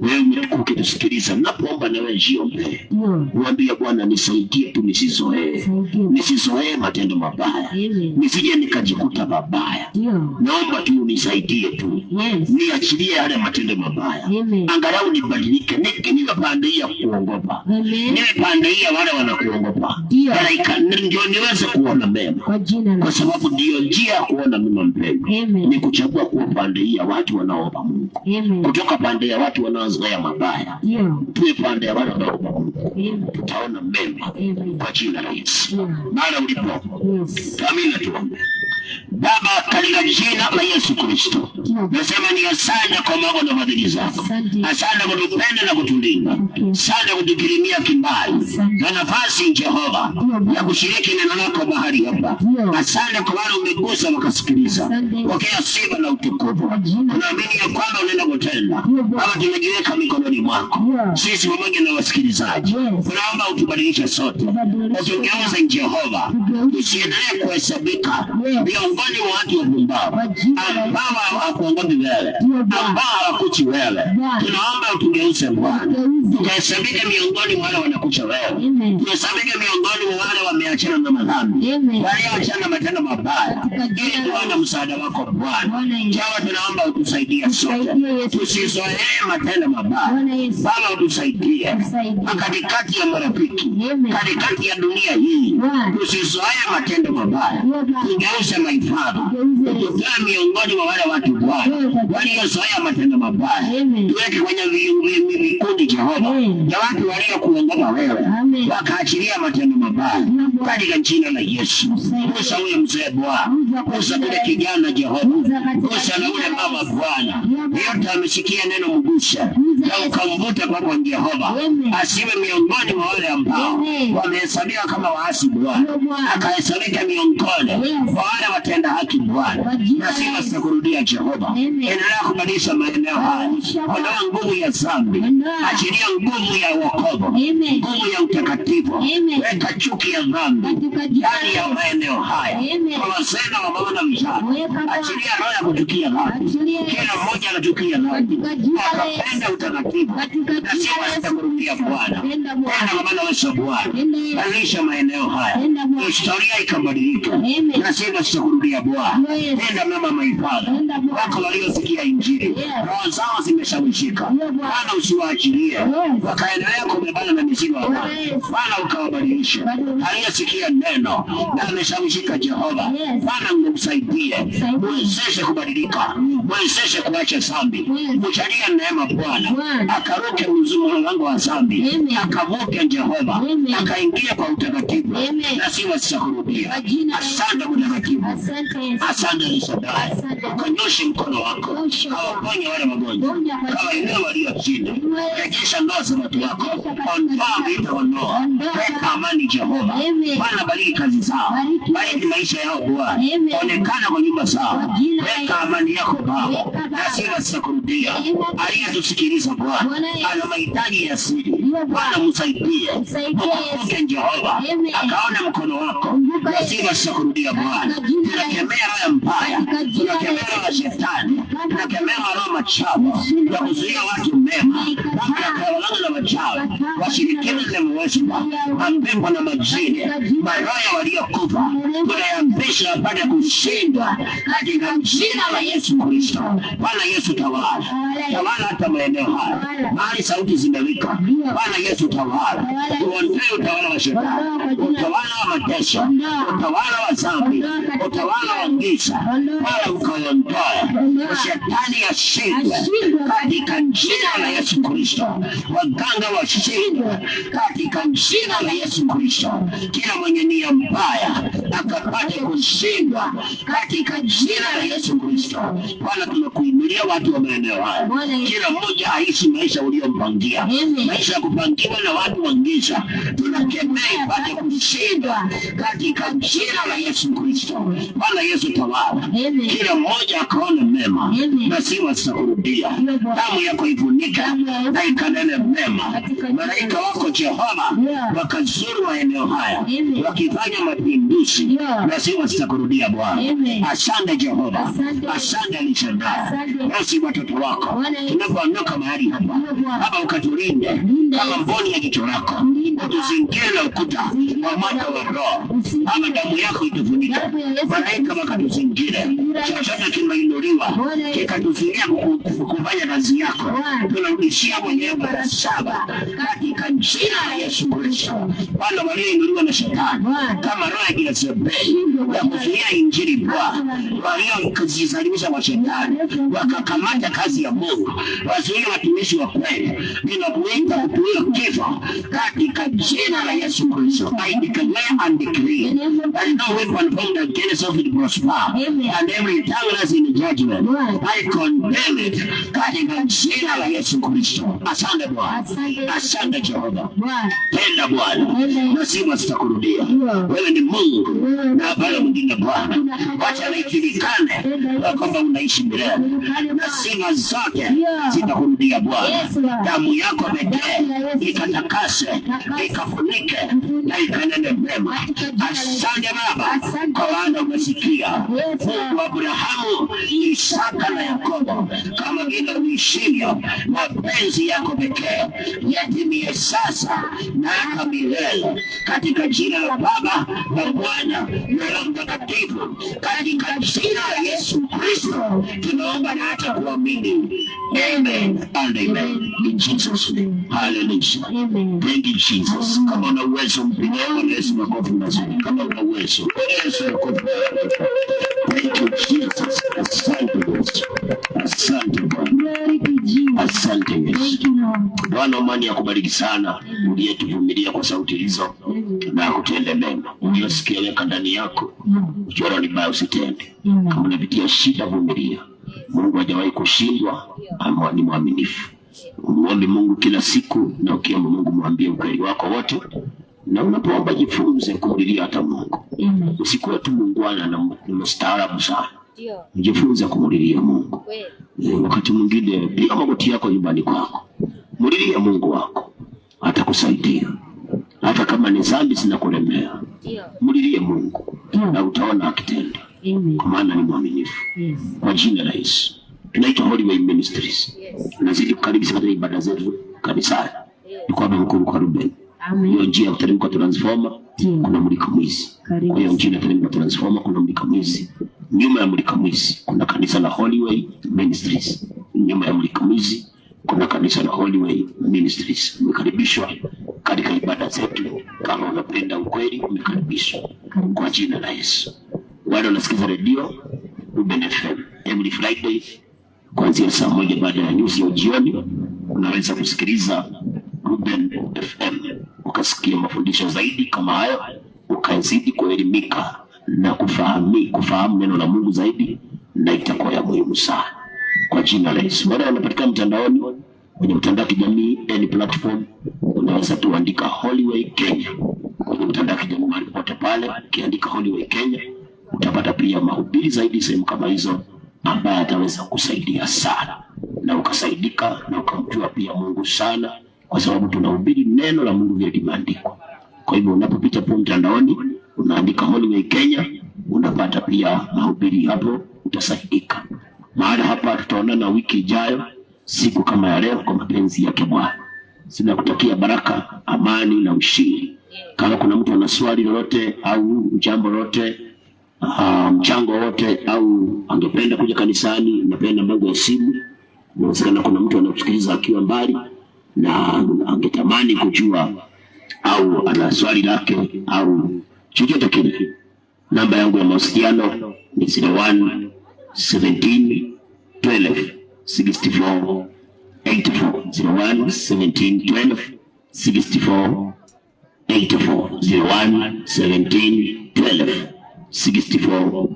Wewe ukitusikiliza napoomba na wewe jiombe. Mwambie Bwana, nisaidie tu nisizoee matendo mabaya. Nisije nikajikuta babaya. Naomba tu unisaidie tu. Niachilie yale matendo mabaya. Angalau nibadilike. Niwe pande ya kuogopa. Niwe pande ya wale wanakuogopa. Ndio niweze kuona mema. Kwa sababu ndio njia ya kuona mema mpendo. Ni kuchagua kuwa pande ya watu wanaoomba Mungu. Kutoka pande ya watu wanaozoea mabaya. Tuwe pande ya watu wanaoomba Mungu. Tutaona mema kwa jina la Yesu. Mara ulipo. Amina tuombe. Baba, katika jina la Yesu Kristo, nasema ni asante kwa mambo na fadhili zako. Asante kutupenda na kutulinda. Asante kutukirimia kibali na nafasi Jehova ya kushiriki neno lako mahali hapa. Asante kwa wale umegusa wakasikiliza. Pokea sifa na utukufu. Tunaamini ya kwamba unaenda kutenda. Baba, tumejiweka mikononi mwako. Sisi pamoja na wasikilizaji. Tunaomba utubadilishe sote. Utugeuze Jehova. Tusiendelee kuhesabika miongoni mwa watu wapumbavu ambao hawakuongozi wewe, ambao hawakuchi wewe. Tunaomba utugeuze Bwana, tukahesabike miongoni mwa wale wanakucha wewe. Tuhesabike miongoni mwa wale wameachana na madhambi, walioachana na matendo mabaya, ili tuone msaada wako Bwana. Jawa tunaomba utusaidie sote, tusizoee matendo mabaya. Baba utusaidie katikati ya marafiki, katikati ya dunia hii, tusizoee matendo mabaya. Tugeuze maifadha, tutoe miongoni mwa wale watu Bwana waliozoea matendo mabaya. Tuweke kwenye vikundi Jehova ya watu waliokuongoza wewe, wakaachilia matendo mabaya katika jina la Yesu. Gusa huyo mzee Bwana, gusa kule kijana Jehova, gusa na ule mama Bwana, yote amesikia neno mgusha na ukamvuta kwako Jehova, asiwe miongoni mwa wale ambao wamehesabiwa kama waasi Bwana, akahesabika miongoni mwa wale watenda haki Bwana. Na sima sitakurudia Jehova, endelea kubadilisha maeneo haya, ondoa nguvu ya dhambi, achilia nguvu ya wokovu, nguvu ya utakatifu, weka chuki ya dhambi ndani ya maeneo haya, kwa wazee na wamama na vijana, achilia roho ya kuchukia dhambi. Kila mmoja anachukia dhambi, akapenda utakatifu. Na sima sitakurudia Bwana, tenda kwa maana wewe Bwana, badilisha maeneo haya, historia ikabadilika. Na sima sitakurudia Bwana, tenda mema maifadha wako waliosikia Injili, roho zao zimeshawishika Bwana, usiwaachilie wakaendelea kubebana na mizigo yao Bwana, ukawabadilisha. Aliyesikia neno na ameshawishika Jehova Bwana, msaidie, mwezeshe kubadilika, mwezeshe kuacha dhambi, mjalie neema Bwana, akaruke mlango wa dhambi, akavuke Jehova, akaingia kwa utakatifu. Na siwa sitakurudia. Asante mtakatifu, asante Elishadai, ukanyoshe mkono wako, awaponye wale magonjwa, kawainua walio chini, rejesha ndoa za watu wako, ondoa vita wa ndoa, weka amani Jehova Bwana, bariki kazi zao, bariki maisha yao Bwana, onekana kwa nyumba zao, weka amani yako Baba. Na sima sitakurudia. Aliyetusikiliza Bwana ana mahitaji ya siri Bwana, msaidie, mkumbuke Jehova, akaona mkono wako. Na sima sitakurudia Bwana, tunakemea roho mbaya, tunakemea roho shetani, tunakemea roho machafu ya kuzuia watu mema, na na machafu washirikina na mweshima, mapepo na majini, maroho waliokufa, tunayambisha baada ya kushindwa katika jina la Yesu Kristo. Bwana Yesu tawala, tawala hata maeneo haya, mahali sauti zinawika. Bwana Yesu tawala, uondoe utawala wa shetani, utawala wa mateso, utawala wa dhambi, utawala wa giza. Bwana ukaondoe shetani ashindwe katika jina la Yesu Kristo. Waganga washindwe katika jina la Yesu Kristo. Kila mwenye nia mbaya akapate kushindwa katika jina la Yesu Kristo. Bwana tunakuinulia watu wa maeneo haya, kila mmoja aishi maisha uliyompangia, maisha ya kupangiwa na watu wa giza, tunakemea ipate kushindwa katika jina la Yesu Kristo. Bwana Yesu tawala, kila mmoja akaone mema, na siwa sitakurudia. Damu yako ifunika na ikanene mema. Malaika wako Jehova wakazuru maeneo haya, wakifanya mapinduzi, na siwa sitakurudia Bwana. Asante Jehova, asante Elishadai. Nasi watoto wako tunapoondoka mahali hapa, Baba ukatulinde kama mboni ya jicho lako, utuzingire na ukuta wa moto wa Roho. Baba damu yako itufunike, malaika wakatuzingire, chochote kimeinuliwa kikatuzuia kufanya kazi yako, tunarudishia mwenyewe mara 7 katika jina la Yesu Kristo. Bwana walioinuliwa na shetani kama roho ya Jezebeli ya kuzuia Injili Bwana, waliokuzisalimisha kwa shetani wakakamata kazi ya Mungu, wazuia watumishi wa kweli, ninakuita kutuia kifo katika jina la Yesu Kristo. I declare and decree that no weapon formed against us will prosper, and every tongue that's in judgment I condemn it katika jina la Yesu Kristo. Asante Bwana, asante Jehova, tenda Bwana, na sima sitakurudia. Wewe ni Mungu na hapana mwingine Bwana. Wacha lijulikane kwamba unaishi milele, na sima zote zitakurudia Bwana. Damu yako pekee ikatakase, ikafunike na ikanene mema. Asante Baba kwa maana umesikia, Mungu wa Abrahamu, Isaka na Yakobo, kama vile uishivyo. Mapenzi yako pekee yatimie sasa na hata milele, katika jina la Baba na Mwana na Roho Mtakatifu, katika jina la Yesu Kristo tunaomba na hata kuamini. Amen and amen. In Jesus name. Hallelujah. Amen. Thank you Jesus. Kama una uwezo mpigie Yesu makofi mazuri. Kama una uwezo Yesu makofi. Thank you Jesus. Asante Yesu. Asante Bwana. Asante Yesu. Bwana amani akubariki sana. Uliyetuvumilia kwa sauti hizo na kutenda mema. Uliyosikia weka ndani yako. Ukiona ni baya usitende. Kama unapitia shida vumilia. Mungu hajawahi kushindwa, ni mwaminifu. Muombe Mungu kila siku, na ukiomba Mungu mwambie ukweli wako wote, na unapoomba jifunze kumlilia hata Mungu. Usikuwe tu muungwana na mstaarabu sana. Jifunze kumlilia Mungu. Wakati mwingine piga magoti yako nyumbani kwako, mlilie Mungu wako, atakusaidia. Hata kama ni dhambi zinakulemea, mlilie Mungu na utaona akitenda. Kwa maana ni mwaminifu. Kwa jina la Yesu. Tunaitwa Holyway Ministries. Nazidi kukaribisha katika ibada zetu kanisani. Ni kwa mkuu kwa Ruben. Hiyo njia ya kuteremka transformer kuna mulika mwizi. Kwa hiyo njia ya kuteremka transformer kuna mulika mwizi. Nyuma ya mulika mwizi kuna kanisa la Holyway Ministries. Nyuma ya mulika mwizi kuna kanisa la Holyway Ministries. Umekaribishwa katika ibada zetu. Kama unapenda ukweli umekaribishwa kwa jina la Yesu. Wale wanasikiza redio Ruben FM every Friday kuanzia saa 1 baada ya news ya jioni, unaweza kusikiliza Ruben FM ukasikia mafundisho zaidi kama hayo, ukazidi kuelimika na kufahamu neno la Mungu zaidi, na itakuwa ya muhimu sana kwa jina la Yesu. Wale wanapatikana mtandaoni kwenye mtandao kijamii any platform, unaweza tuandika Holyway Kenya kwenye mtandao kijamii mahali popote pale, ukiandika Holyway Kenya utapata pia mahubiri zaidi sehemu kama hizo, ambaye ataweza kusaidia sana na ukasaidika na ukamjua pia Mungu sana, kwa sababu tunahubiri neno la Mungu vile limeandikwa. Kwa hivyo unapopita hapo mtandaoni unaandika Holyway Kenya, unapata pia mahubiri hapo, utasaidika. Mahali hapa tutaonana wiki ijayo siku kama ya leo kwa mapenzi yake Bwana. Sina kutakia baraka, amani na ushindi. Kama kuna mtu ana swali lolote au jambo lolote, mchango wote, au angependa kuja kanisani, napenda namba ya simu. Inawezekana kuna mtu anakusikiliza akiwa mbali na angetamani kujua au ana swali lake au chochote kile. Namba yangu ya mawasiliano ni 01 17 12 64 84. 01 17 12 64 84. 01 17 12 64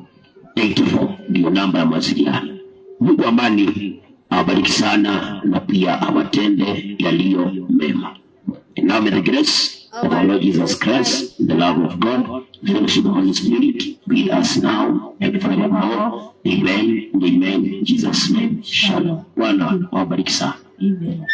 84 ndio namba ya mawasiliano. Mungu amani awabariki sana na pia awatende yaliyo mema. And now may the grace of our Lord Jesus Christ, the love of God, the fellowship of the Holy Spirit be with us now and forevermore. Amen and amen. In Jesus' name. Shalom. Bwana awabariki sana. Amen.